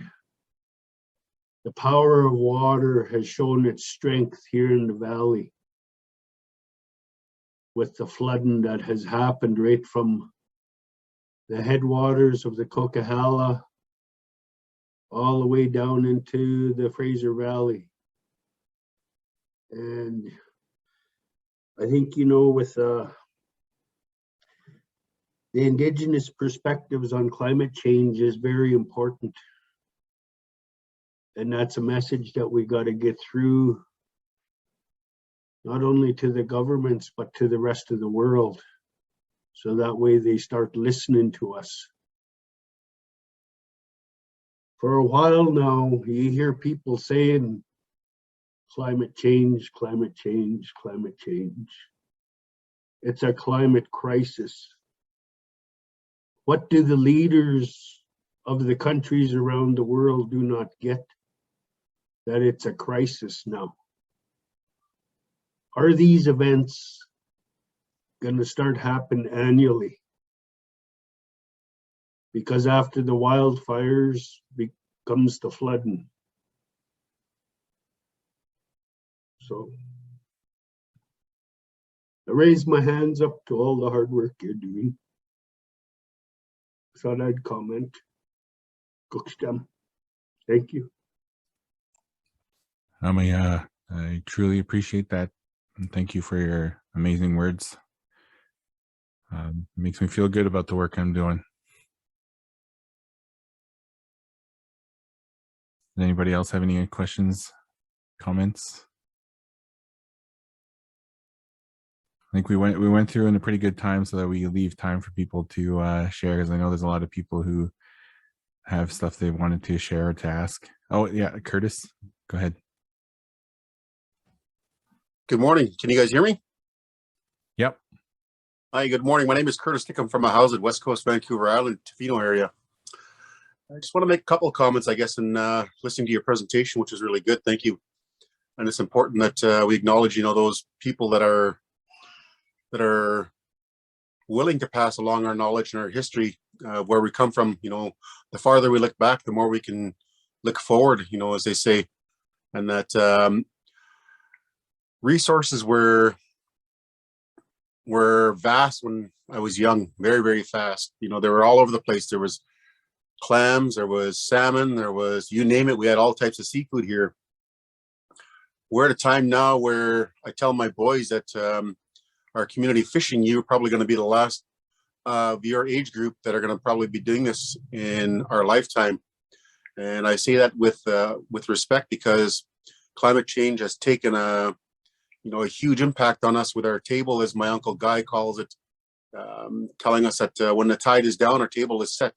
the power of water has shown its strength here in the valley with the flooding that has happened right from the headwaters of the Coquihalla all the way down into the Fraser Valley. And I think, you know, with the Indigenous perspectives on climate change is very important. And that's a message that we got to get through, not only to the governments, but to the rest of the world. So that way they start listening to us. For a while now, you hear people saying, climate change, climate change, climate change. It's a climate crisis. What do the leaders of the countries around the world do not get? That it's a crisis now. Are these events going to start happening annually? Because after the wildfires comes the flooding. So I raise my hands up to all the hard work you're doing. Thought I'd comment. Kukstam. Thank you. I truly appreciate that. And thank you for your amazing words. It makes me feel good about the work I'm doing. Does anybody else have any questions, comments? I think we went through in a pretty good time so that we leave time for people to share, because I know there's a lot of people who have stuff they wanted to share or to ask. Oh yeah, Curtis, go ahead. Good morning. Can you guys hear me? Yep. Hi, good morning. My name is Curtis Nick. I'm from a house at West Coast Vancouver Island, Tofino area. I just want to make a couple of comments, I guess, in listening to your presentation, which is really good. Thank you. And it's important that we acknowledge, you know, those people that are willing to pass along our knowledge and our history, where we come from. You know, the farther we look back, the more we can look forward, you know, as they say. And that resources were vast when I was young, very, very fast. You know, they were all over the place. There was clams, there was salmon, there was, you name it, we had all types of seafood here. We're at a time now where I tell my boys that our community fishing, you're probably going to be the last of your age group that are going to probably be doing this in our lifetime. And I say that with respect, because climate change has taken a huge impact on us with our table, as my uncle Guy calls it, telling us that when the tide is down, our table is set.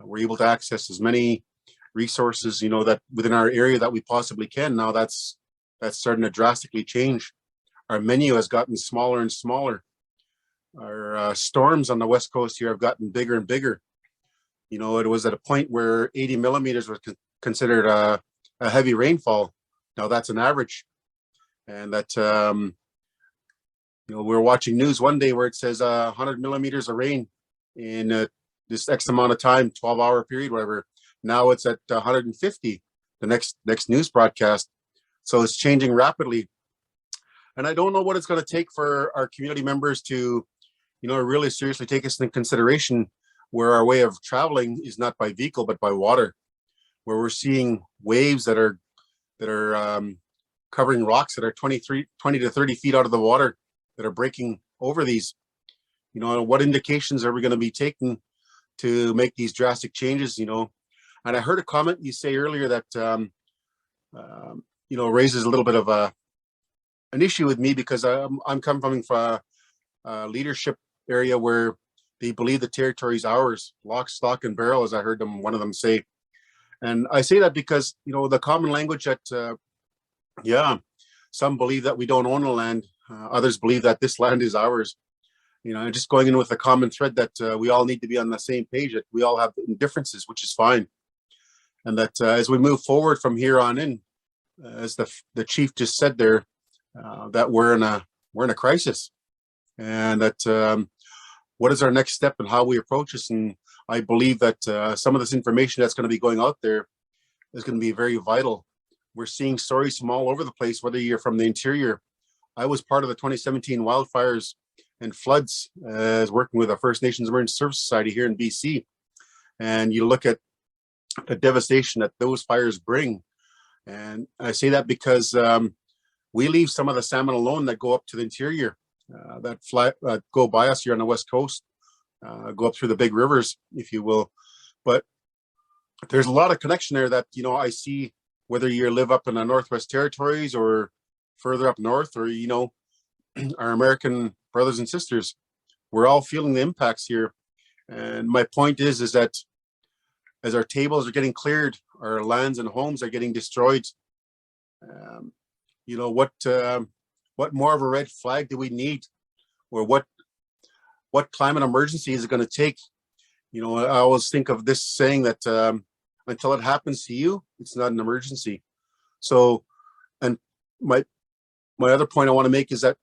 We're able to access as many resources, you know, that within our area that we possibly can. Now that's starting to drastically change. Our menu has gotten smaller and smaller. Our storms on the West Coast here have gotten bigger and bigger. You know, it was at a point where 80 millimeters was considered a heavy rainfall. Now that's an average. And that, you know, we're watching news one day where it says 100 millimeters of rain in this X amount of time, 12-hour period, whatever. Now it's at 150, the next news broadcast. So it's changing rapidly. And I don't know what it's going to take for our community members to, you know, really seriously take us into consideration, where our way of traveling is not by vehicle, but by water, where we're seeing waves that are covering rocks that are 20 to 30 feet out of the water, that are breaking over these. You know, what indications are we going to be taking to make these drastic changes, you know? And I heard a comment you say earlier that, you know, raises a little bit of an issue with me, because I'm coming from a leadership area where they believe the territory is ours, lock, stock, and barrel, as I heard one of them say. And I say that because, you know, the common language that, yeah, some believe that we don't own the land. Others believe that this land is ours. You know, just going in with a common thread that we all need to be on the same page, that we all have differences, which is fine. And that as we move forward from here on in, as the chief just said there, that we're in a crisis, and that what is our next step and how we approach this. And I believe that some of this information that's going to be going out there is going to be very vital. We're seeing stories from all over the place, whether you're from the interior. I was part of the 2017 wildfires and floods as working with a First Nations Emergency Service Society here in BC. And you look at the devastation that those fires bring. And I say that because we leave some of the salmon alone that go up to the interior, that go by us here on the West Coast, go up through the big rivers, if you will. But there's a lot of connection there that, you know, I see, whether you live up in the Northwest Territories or further up north, or, you know, our American brothers and sisters, we're all feeling the impacts here. And my point is that as our tables are getting cleared, our lands and homes are getting destroyed, you know, what more of a red flag do we need? Or what climate emergency is it going to take? You know, I always think of this saying that until it happens to you, it's not an emergency. So, and my other point I want to make is that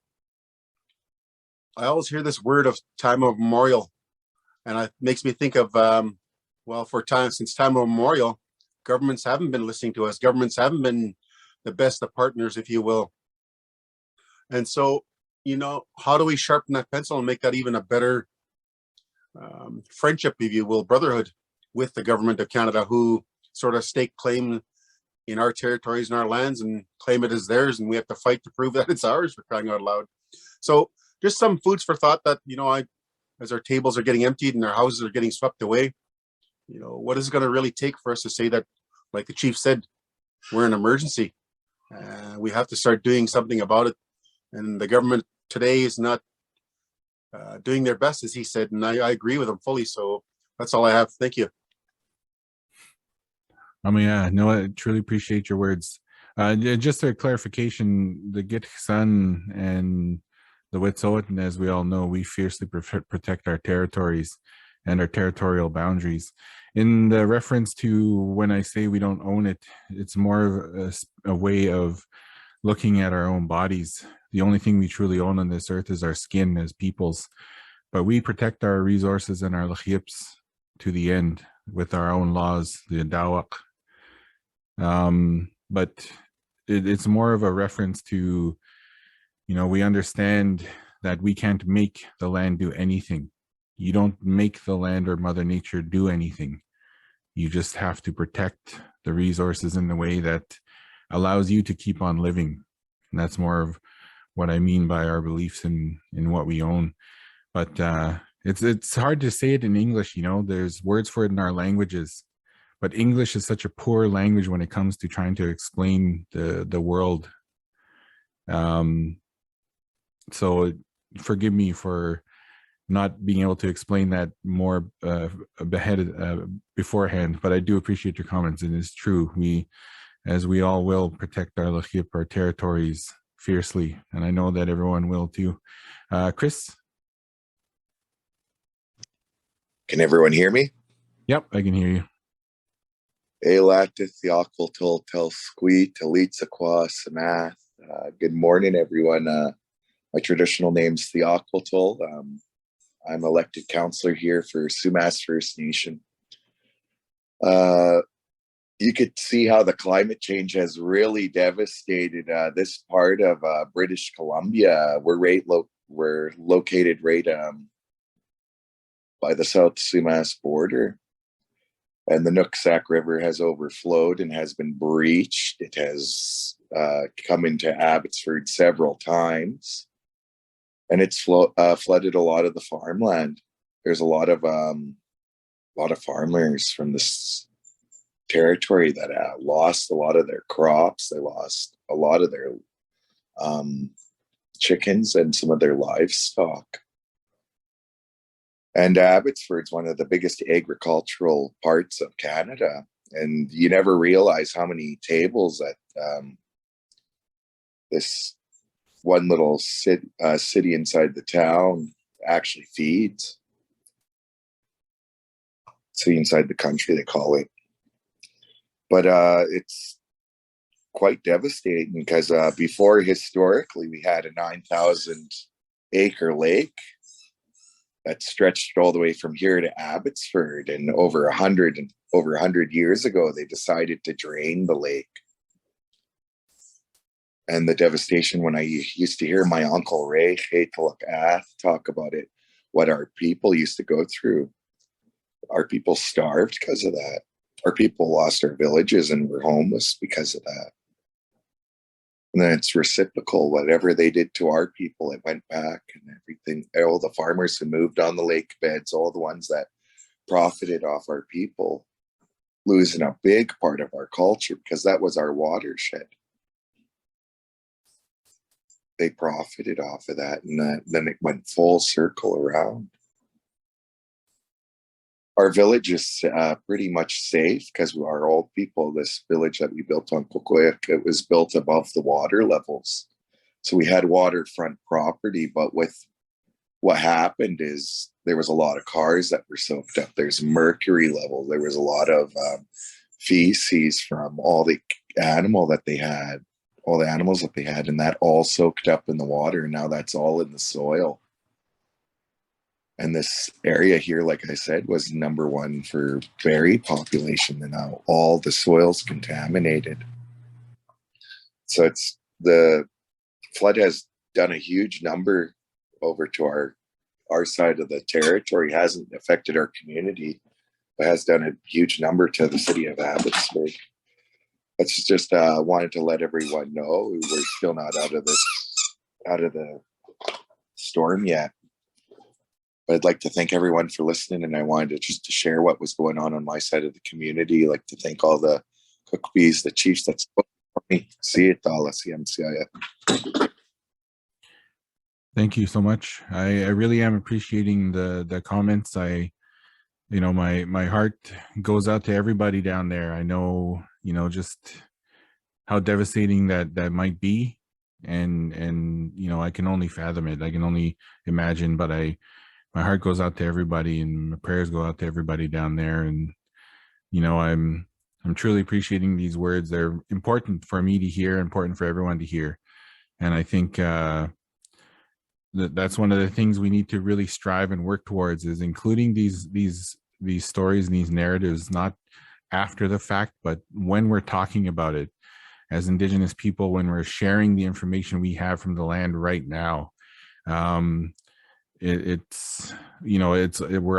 I always hear this word of time of memorial, and it makes me think of, well, since time of memorial, governments haven't been listening to us. Governments haven't been the best of partners, if you will. And so, you know, how do we sharpen that pencil and make that even a better friendship, if you will, brotherhood with the government of Canada, who sort of stake claim in our territories and our lands and claim it as theirs, and we have to fight to prove that it's ours, for crying out loud. So just some foods for thought that, you know, as our tables are getting emptied and our houses are getting swept away, you know, what is it going to really take for us to say that, like the chief said, we're in an emergency? We have to start doing something about it. And the government today is not doing their best, as he said, and I agree with him fully. So that's all I have. Thank you. I mean, yeah, no, I truly appreciate your words. Just a clarification, the Gitxsan and the Wet'suwet'en, as we all know, we fiercely protect our territories and our territorial boundaries. In the reference to when I say we don't own it, it's more of a way of looking at our own bodies. The only thing we truly own on this earth is our skin as peoples, but we protect our resources and our lachips to the end with our own laws, the Dawak. But it's more of a reference to, you know, we understand that we can't make the land do anything. You don't make the land or Mother Nature do anything. You just have to protect the resources in the way that allows you to keep on living. And that's more of what I mean by our beliefs in what we own. But it's hard to say it in English, you know, there's words for it in our languages, but English is such a poor language when it comes to trying to explain the world. So forgive me for not being able to explain that more beforehand, but I do appreciate your comments, and it's true. We, as we all will, protect our Lachip, our territories fiercely, and I know that everyone will too. Chris? Can everyone hear me? Yep, I can hear you. Elatis, tel squeet, Talitza Samath. Good morning, everyone. My traditional name's Theoquiltol. I'm elected councillor here for Sumas First Nation. You could see how the climate change has really devastated this part of British Columbia. We're located right by the South Sumas border, and the Nooksack River has overflowed and has been breached. It has come into Abbotsford several times, and it's flooded a lot of the farmland. There's a lot of farmers from this territory that lost a lot of their crops. They lost a lot of their chickens and some of their livestock. And Abbotsford's one of the biggest agricultural parts of Canada. And you never realize how many tables that this one little city inside the town actually feeds. City inside the country, they call it. But it's quite devastating because before, historically, we had a 9,000 acre lake that stretched all the way from here to Abbotsford, and over 100 years ago, they decided to drain the lake. And the devastation, when I used to hear my uncle Ray talk about it, what our people used to go through. Our people starved because of that. Our people lost their villages and were homeless because of that. And then it's reciprocal. Whatever they did to our people, it went back, and everything. All the farmers who moved on the lake beds, all the ones that profited off our people, losing a big part of our culture because that was our watershed. They profited off of that, and then it went full circle around. Our village is pretty much safe because our old people, this village that we built on Kukoyak, it was built above the water levels. So we had waterfront property, but with what happened is there was a lot of cars that were soaked up. There's mercury levels. There was a lot of feces from all the animals that they had, and that all soaked up in the water. And now that's all in the soil. And this area here, like I said, was #1 for berry population, and now all the soil's contaminated. So it's the flood has done a huge number over to our side of the territory. Hasn't affected our community, but has done a huge number to the city of Abbotsford. It's just wanted to let everyone know we're still not out of the storm yet. But I'd like to thank everyone for listening, and I wanted to share what was going on my side of the community. I'd like to thank all the cookbees, the chiefs that spoke for me. See it all. Thank you so much. I really am appreciating the comments. My heart goes out to everybody down there. I know, just how devastating that might be. And I can only fathom it. I can only imagine, but my heart goes out to everybody, and my prayers go out to everybody down there. And, I'm truly appreciating these words. They're important for me to hear, important for everyone to hear. And I think that's one of the things we need to really strive and work towards, is including these stories and these narratives, not after the fact, but when we're talking about it as Indigenous people, when we're sharing the information we have from the land right now. We're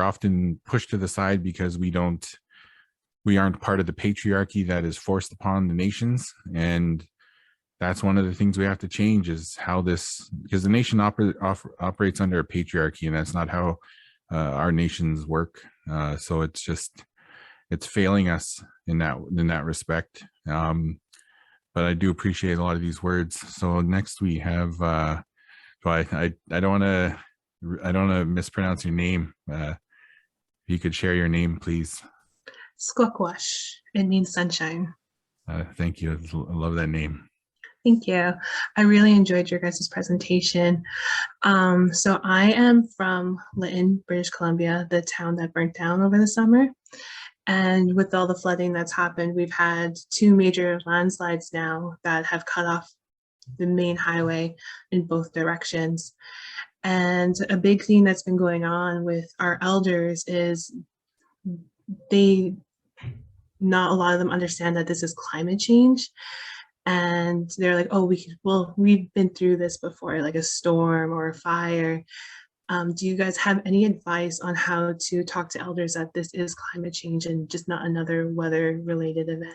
often pushed to the side because we aren't part of the patriarchy that is forced upon the nations. And that's one of the things we have to change, is how because the nation operates under a patriarchy, and that's not how our nations work. So it's failing us in that respect. But I do appreciate a lot of these words. So next we have, I don't want to I don't want to mispronounce your name. If you could share your name, please. Squaquash. It means sunshine. Thank you. I love that name. Thank you. I really enjoyed your guys' presentation. So I am from Lytton, British Columbia, the town that burnt down over the summer. And with all the flooding that's happened, we've had 2 major landslides now that have cut off the main highway in both directions. And a big thing that's been going on with our elders is not a lot of them understand that this is climate change. And they're like, oh, we've been through this before, like a storm or a fire. Do you guys have any advice on how to talk to elders that this is climate change and just not another weather related event?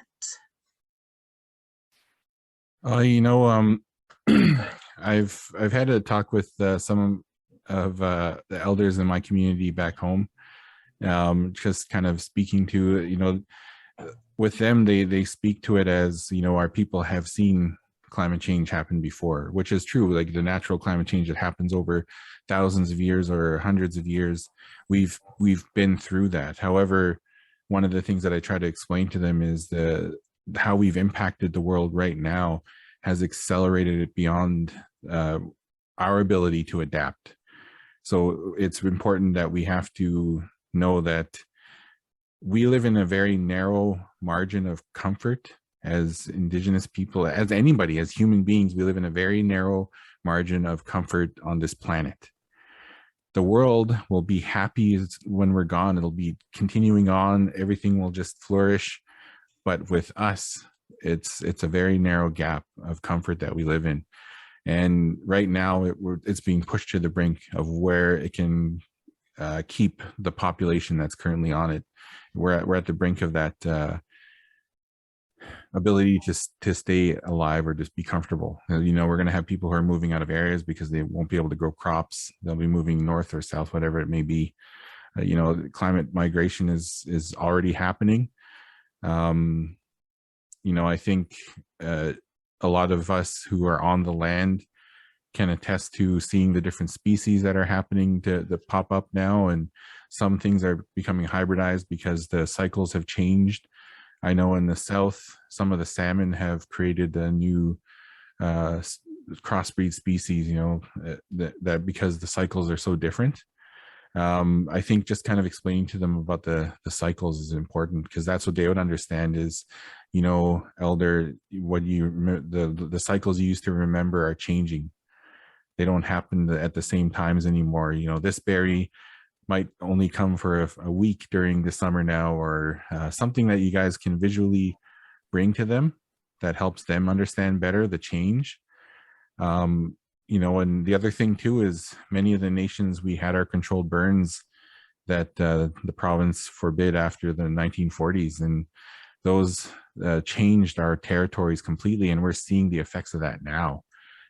I've had a talk with some of the elders in my community back home, just kind of speaking to, with them, they speak to it as, our people have seen climate change happen before, which is true. Like the natural climate change that happens over thousands of years or hundreds of years, we've been through that. However, one of the things that I try to explain to them is how we've impacted the world right now has accelerated it beyond our ability to adapt. So it's important that we have to know that we live in a very narrow margin of comfort as Indigenous people, as anybody, as human beings. We live in a very narrow margin of comfort on this planet. The world will be happy when we're gone. It'll be continuing on. Everything will just flourish. But with us, it's a very narrow gap of comfort that we live in. And right now it's being pushed to the brink of where it can keep the population that's currently on it. We're at the brink of that ability to stay alive or just be comfortable. We're going to have people who are moving out of areas because they won't be able to grow crops. They'll be moving north or south, whatever it may be. Climate migration is already happening. I think a lot of us who are on the land can attest to seeing the different species that are happening to pop up now, and some things are becoming hybridized because the cycles have changed. I know in the south, some of the salmon have created a new crossbreed species, that because the cycles are so different. I think just kind of explaining to them about the cycles is important, because that's what they would understand is, elder, what the cycles you used to remember are changing. They don't happen at the same times anymore. This berry might only come for a week during the summer now, or something that you guys can visually bring to them that helps them understand better the change. And the other thing too is many of the nations we had our controlled burns that the province forbid after the 1940s, and those changed our territories completely, and we're seeing the effects of that now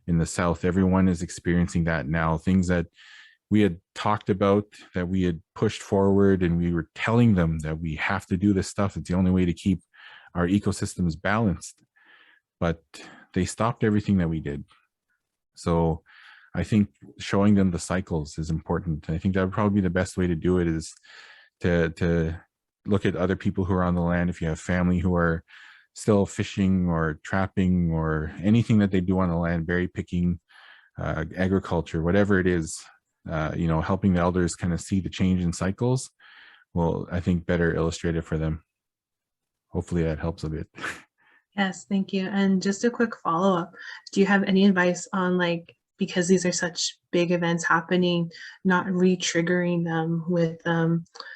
in the south. Everyone is experiencing that now. Things that we had talked about, that we had pushed forward, and we were telling them that we have to do this stuff. It's the only way to keep our ecosystems balanced. But they stopped everything that we did. So I think showing them the cycles is important. I think that would probably be the best way to do it, is to look at other people who are on the land. If you have family who are still fishing or trapping or anything that they do on the land, berry picking, agriculture, whatever it is, helping the elders kind of see the change in cycles will, I think, better illustrate it for them. Hopefully that helps a bit. Yes, thank you. And just a quick follow-up. Do you have any advice on, because these are such big events happening, not re-triggering them with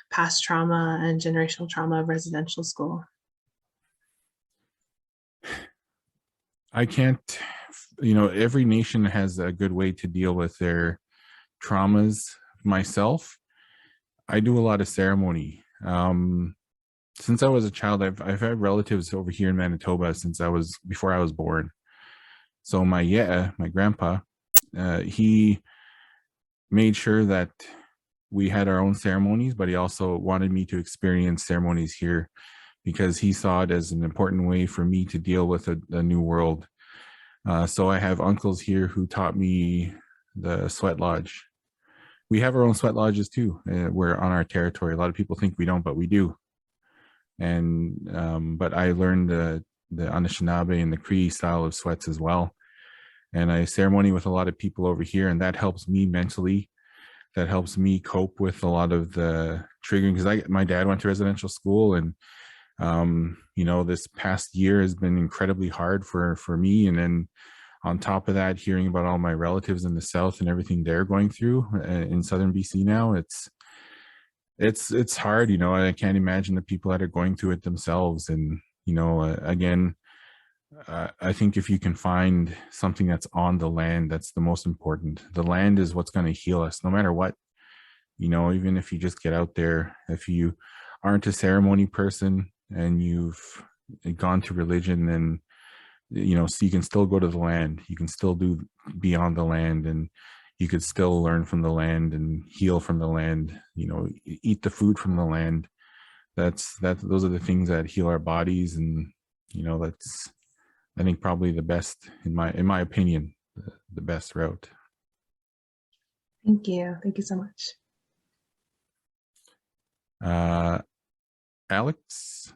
past trauma and generational trauma of residential school? I can't, every nation has a good way to deal with their traumas. Myself, I do a lot of ceremony. Since I was a child, I've had relatives over here in Manitoba before I was born. So my grandpa, he made sure that we had our own ceremonies, but he also wanted me to experience ceremonies here because he saw it as an important way for me to deal with a new world. So I have uncles here who taught me the sweat lodge. we have our own sweat lodges too. We're on our territory. A lot of people think we don't, but we do. And but I learned the Anishinaabe and the Cree style of sweats as well. And I ceremony with a lot of people over here, and that helps me mentally. That helps me cope with a lot of the triggering, because my dad went to residential school, and you know, this past year has been incredibly hard for me. And then on top of that, hearing about all my relatives in the South and everything they're going through in Southern BC now, it's hard. You know, I can't imagine the people that are going through it themselves. And, you know, again, I think if you can find something that's on the land, that's the most important. The land is what's going to heal us no matter what. You know, even if you just get out there, if you aren't a ceremony person and you've gone to religion, then, you know, so you can still go to the land, you can still be on the land, and you could still learn from the land and heal from the land, you know, eat the food from the land. Those are the things that heal our bodies. And, you know, that's, I think, probably the best, in my opinion, the best route. Thank you. Thank you so much. Alex?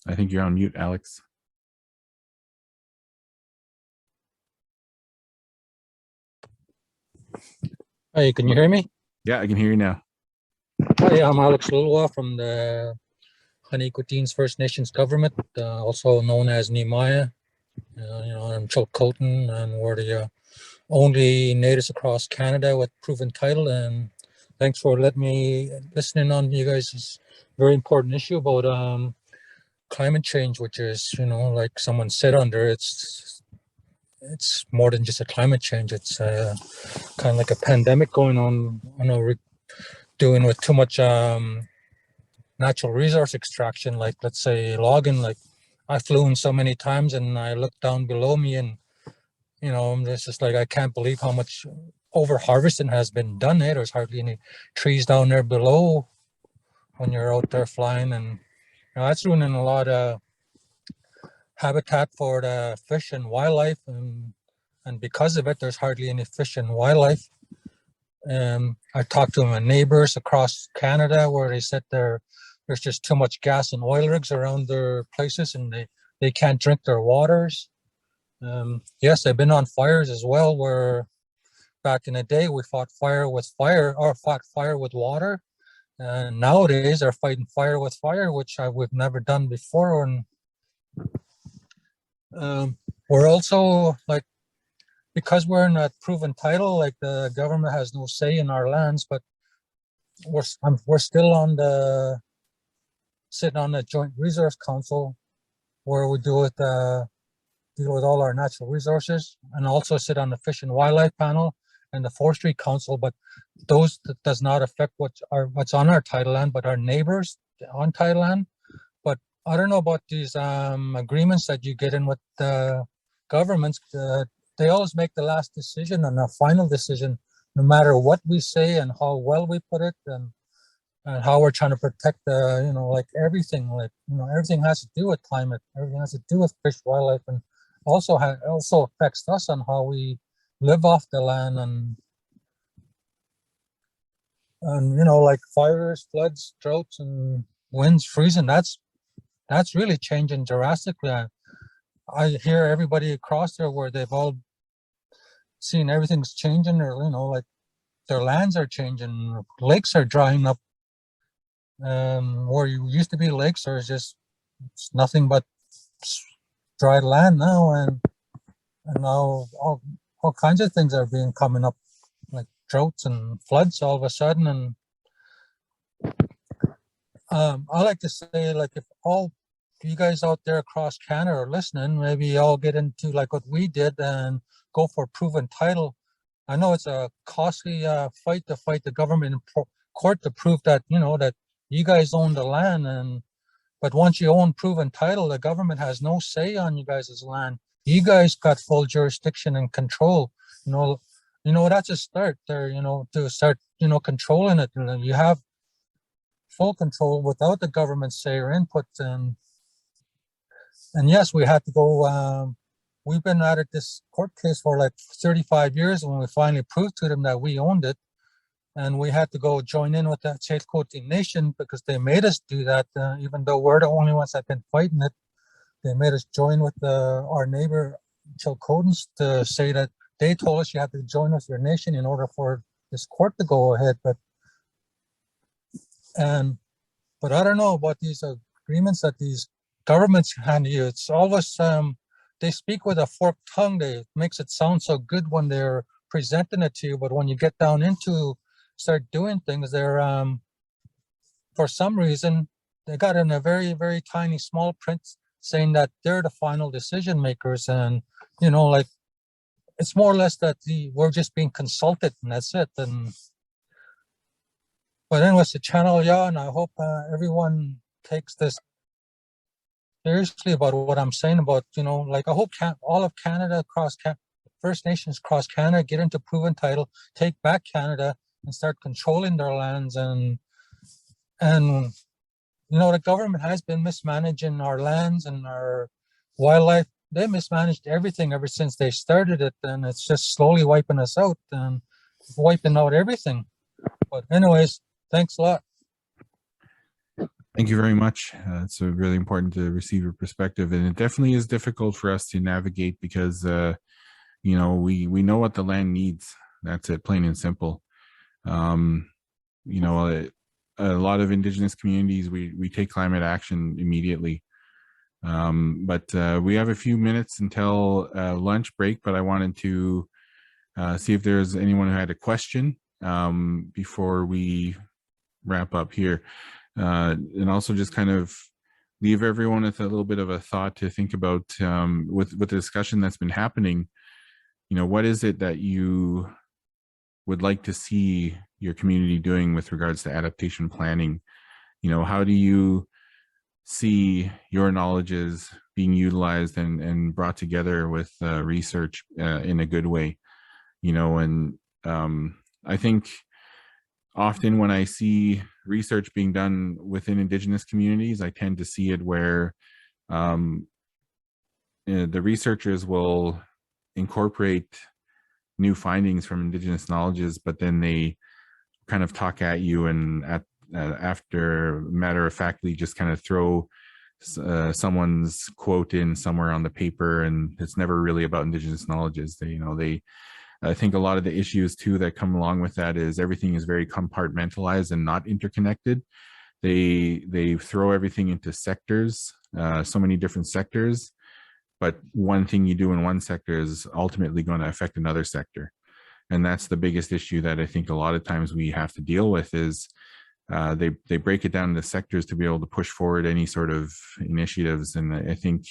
I think you're on mute, Alex. Hey, can you hear me? Yeah, I can hear you now. Hi, I'm Alex Lulwa from the Honeycoteens First Nations government, also known as Nehemiah. You know, I'm Chilcotin, and we're the only natives across Canada with proven title. And thanks for letting me listening on you guys' very important issue about climate change, which is, you know, like someone said under, it's more than just a climate change. It's kind of like a pandemic going on. I know we're doing with too much natural resource extraction, like let's say logging. Like I flew in so many times and I looked down below me, and you know, it's just like I can't believe how much over harvesting has been done. There's hardly any trees down there below when you're out there flying, and you know, that's ruining a lot of habitat for the fish and wildlife, and because of it, there's hardly any fish and wildlife. I talked to my neighbors across Canada where they said there's just too much gas and oil rigs around their places, and they can't drink their waters. Yes, I've been on fires as well, where back in the day we fought fire with fire, or fought fire with water. And nowadays they're fighting fire with fire, which we've never done before. And we're also, like, because we're in a proven title, like the government has no say in our lands, but we're still sitting on the Joint Resource Council, where we deal with all our natural resources, and also sit on the Fish and Wildlife Panel and the Forestry Council. But those does not affect what's on our title land, but our neighbors on title land. But I don't know about these agreements that you get in with the governments. They always make the last decision and the final decision, no matter what we say and how well we put it, and how we're trying to protect the, you know, like everything, like, you know, everything has to do with climate, everything has to do with fish, wildlife, and also affects us on how we live off the land, and you know, like fires, floods, droughts, and winds freezing. That's really changing drastically. I hear everybody across there where they've all seen everything's changing, or, you know, like their lands are changing, lakes are drying up. Where you used to be lakes, there's just nothing but dry land now, and now all kinds of things are coming up, like droughts and floods all of a sudden. And I like to say, like, if all you guys out there across Canada are listening, maybe y'all get into like what we did and go for proven title. I know it's a costly fight to fight the government in court to prove that, you know, that you guys own the land, but once you own proven title, the government has no say on you guys' land. You guys got full jurisdiction and control. You know, that's a start there, you know, to start, you know, controlling it. You have full control without the government's say or input. And And yes, we had to go, we've been at this court case for like 35 years when we finally proved to them that we owned it. And we had to go join in with the Chilcotin Nation because they made us do that, even though we're the only ones that been fighting it. They made us join with our neighbor Chilcotins to say that they told us you have to join with your nation in order for this court to go ahead. But I don't know about these agreements that these governments hand you. It's always they speak with a forked tongue. They makes it sound so good when they're presenting it to you, but when you get down into start doing things, they're for some reason they got in a very, very tiny small print saying that they're the final decision makers, and you know, like it's more or less that we're just being consulted and that's it. And but anyways, the channel, yeah, and I hope everyone takes this seriously about what I'm saying about, you know, like I hope all of Canada First Nations across Canada get into proven title, take back Canada and start controlling their lands. And you know, the government has been mismanaging our lands and our wildlife. They mismanaged everything ever since they started it, and it's just slowly wiping us out and wiping out everything. But anyways, thanks a lot. Thank you very much. It's really important to receive your perspective, and it definitely is difficult for us to navigate because, you know, we know what the land needs. That's it, plain and simple. You know, a lot of Indigenous communities, we take climate action immediately. But we have a few minutes until lunch break, but I wanted to see if there's anyone who had a question before we wrap up here. And also just kind of leave everyone with a little bit of a thought to think about with the discussion that's been happening. You know, what is it that you would like to see your community doing with regards to adaptation planning? You know, how do you see your knowledges being utilized and brought together with research in a good way? You know, and I think often when I see research being done within Indigenous communities, I tend to see it where the researchers will incorporate new findings from Indigenous knowledges, but then they kind of talk at you and after matter-of-factly just kind of throw someone's quote in somewhere on the paper, and it's never really about Indigenous knowledges. I think a lot of the issues too that come along with that is everything is very compartmentalized and not interconnected. They throw everything into sectors, so many different sectors, but one thing you do in one sector is ultimately going to affect another sector. And that's the biggest issue that I think a lot of times we have to deal with is they break it down into sectors to be able to push forward any sort of initiatives. And I think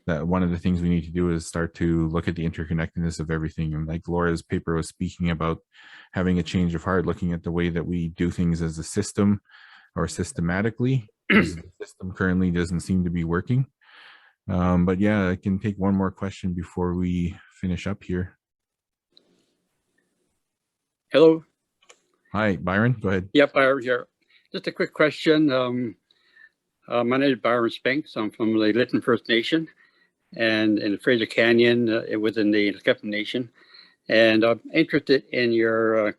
that one of the things we need to do is start to look at the interconnectedness of everything. And like Laura's paper was speaking about having a change of heart, looking at the way that we do things as a system or systematically. The system currently doesn't seem to be working. But yeah, I can take one more question before we finish up here. Hello. Hi, Byron, go ahead. Yep, Byron here. Just a quick question. My name is Byron Spinks. I'm from the Lytton First Nation and in the Fraser Canyon within the Lekwungen Nation. And I'm interested in your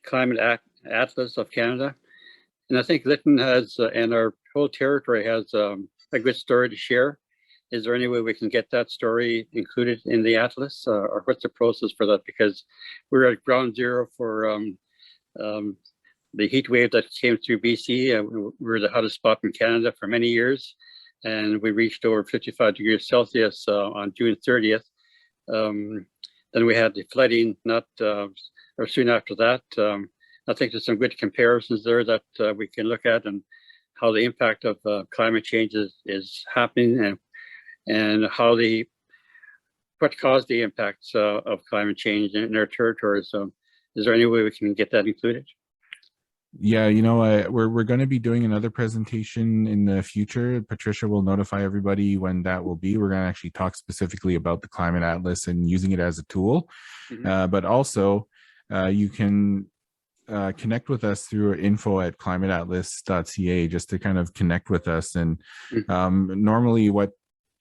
Climate Atlas of Canada. And I think Lytton has, and our whole territory has a good story to share. Is there any way we can get that story included in the Atlas, or what's the process for that? Because we're at ground zero for the heat wave that came through BC. We were the hottest spot in Canada for many years, and we reached over 55 degrees Celsius on June 30th. Then we had the flooding or soon after that. I think there's some good comparisons there that we can look at and how the impact of climate change is happening and what caused the impacts of climate change in our territory. So is there any way we can get that included? Yeah, you know, we're going to be doing another presentation in the future. Patricia will notify everybody when that will be. We're going to actually talk specifically about the Climate Atlas and using it as a tool. But also, you can connect with us through info@ClimateData.ca just to kind of connect with us. And normally what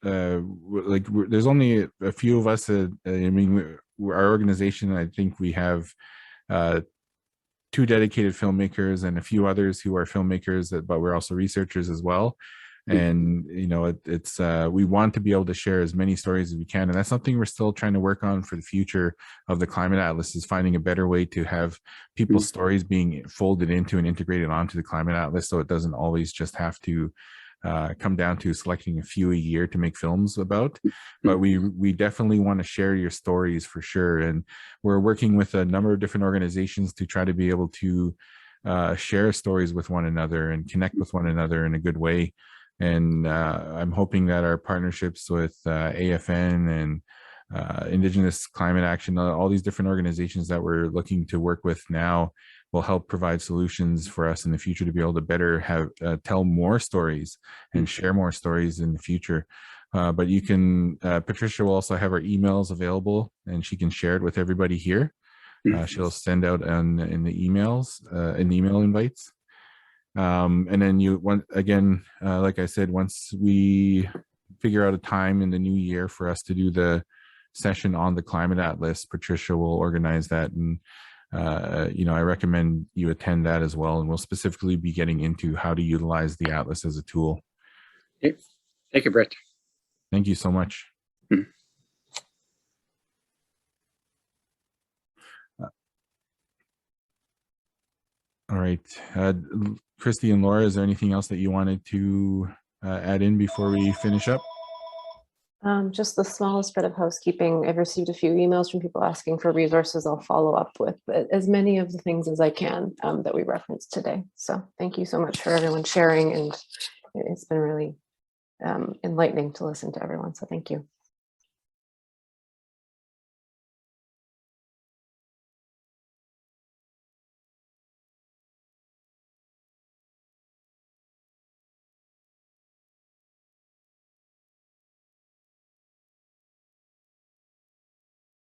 there's only a few of us. I mean, our organization, I think we have 2 dedicated filmmakers and a few others who are filmmakers, but we're also researchers as well. And you know, it's we want to be able to share as many stories as we can, and that's something we're still trying to work on for the future of the Climate Atlas, is finding a better way to have people's stories being folded into and integrated onto the Climate Atlas, so it doesn't always just have to come down to selecting a few a year to make films about. But we definitely want to share your stories for sure, and we're working with a number of different organizations to try to be able to share stories with one another and connect with one another in a good way. And I'm hoping that our partnerships with AFN and Indigenous Climate Action, all these different organizations that we're looking to work with now, will help provide solutions for us in the future to be able to better have tell more stories and share more stories in the future. But you can, Patricia will also have our emails available, and she can share it with everybody here. She'll send out in the emails, in the email invites. And then like I said, once we figure out a time in the new year for us to do the session on the Climate Atlas, Patricia will organize that. And, you know, I recommend you attend that as well. And we'll specifically be getting into how to utilize the Atlas as a tool. Okay. Thank you, Brett. Thank you so much. All right. Christy and Laura, is there anything else that you wanted to add in before we finish up? Just the smallest bit of housekeeping. I've received a few emails from people asking for resources. I'll follow up with as many of the things as I can that we referenced today. So thank you so much for everyone sharing, and it's been really enlightening to listen to everyone. So thank you.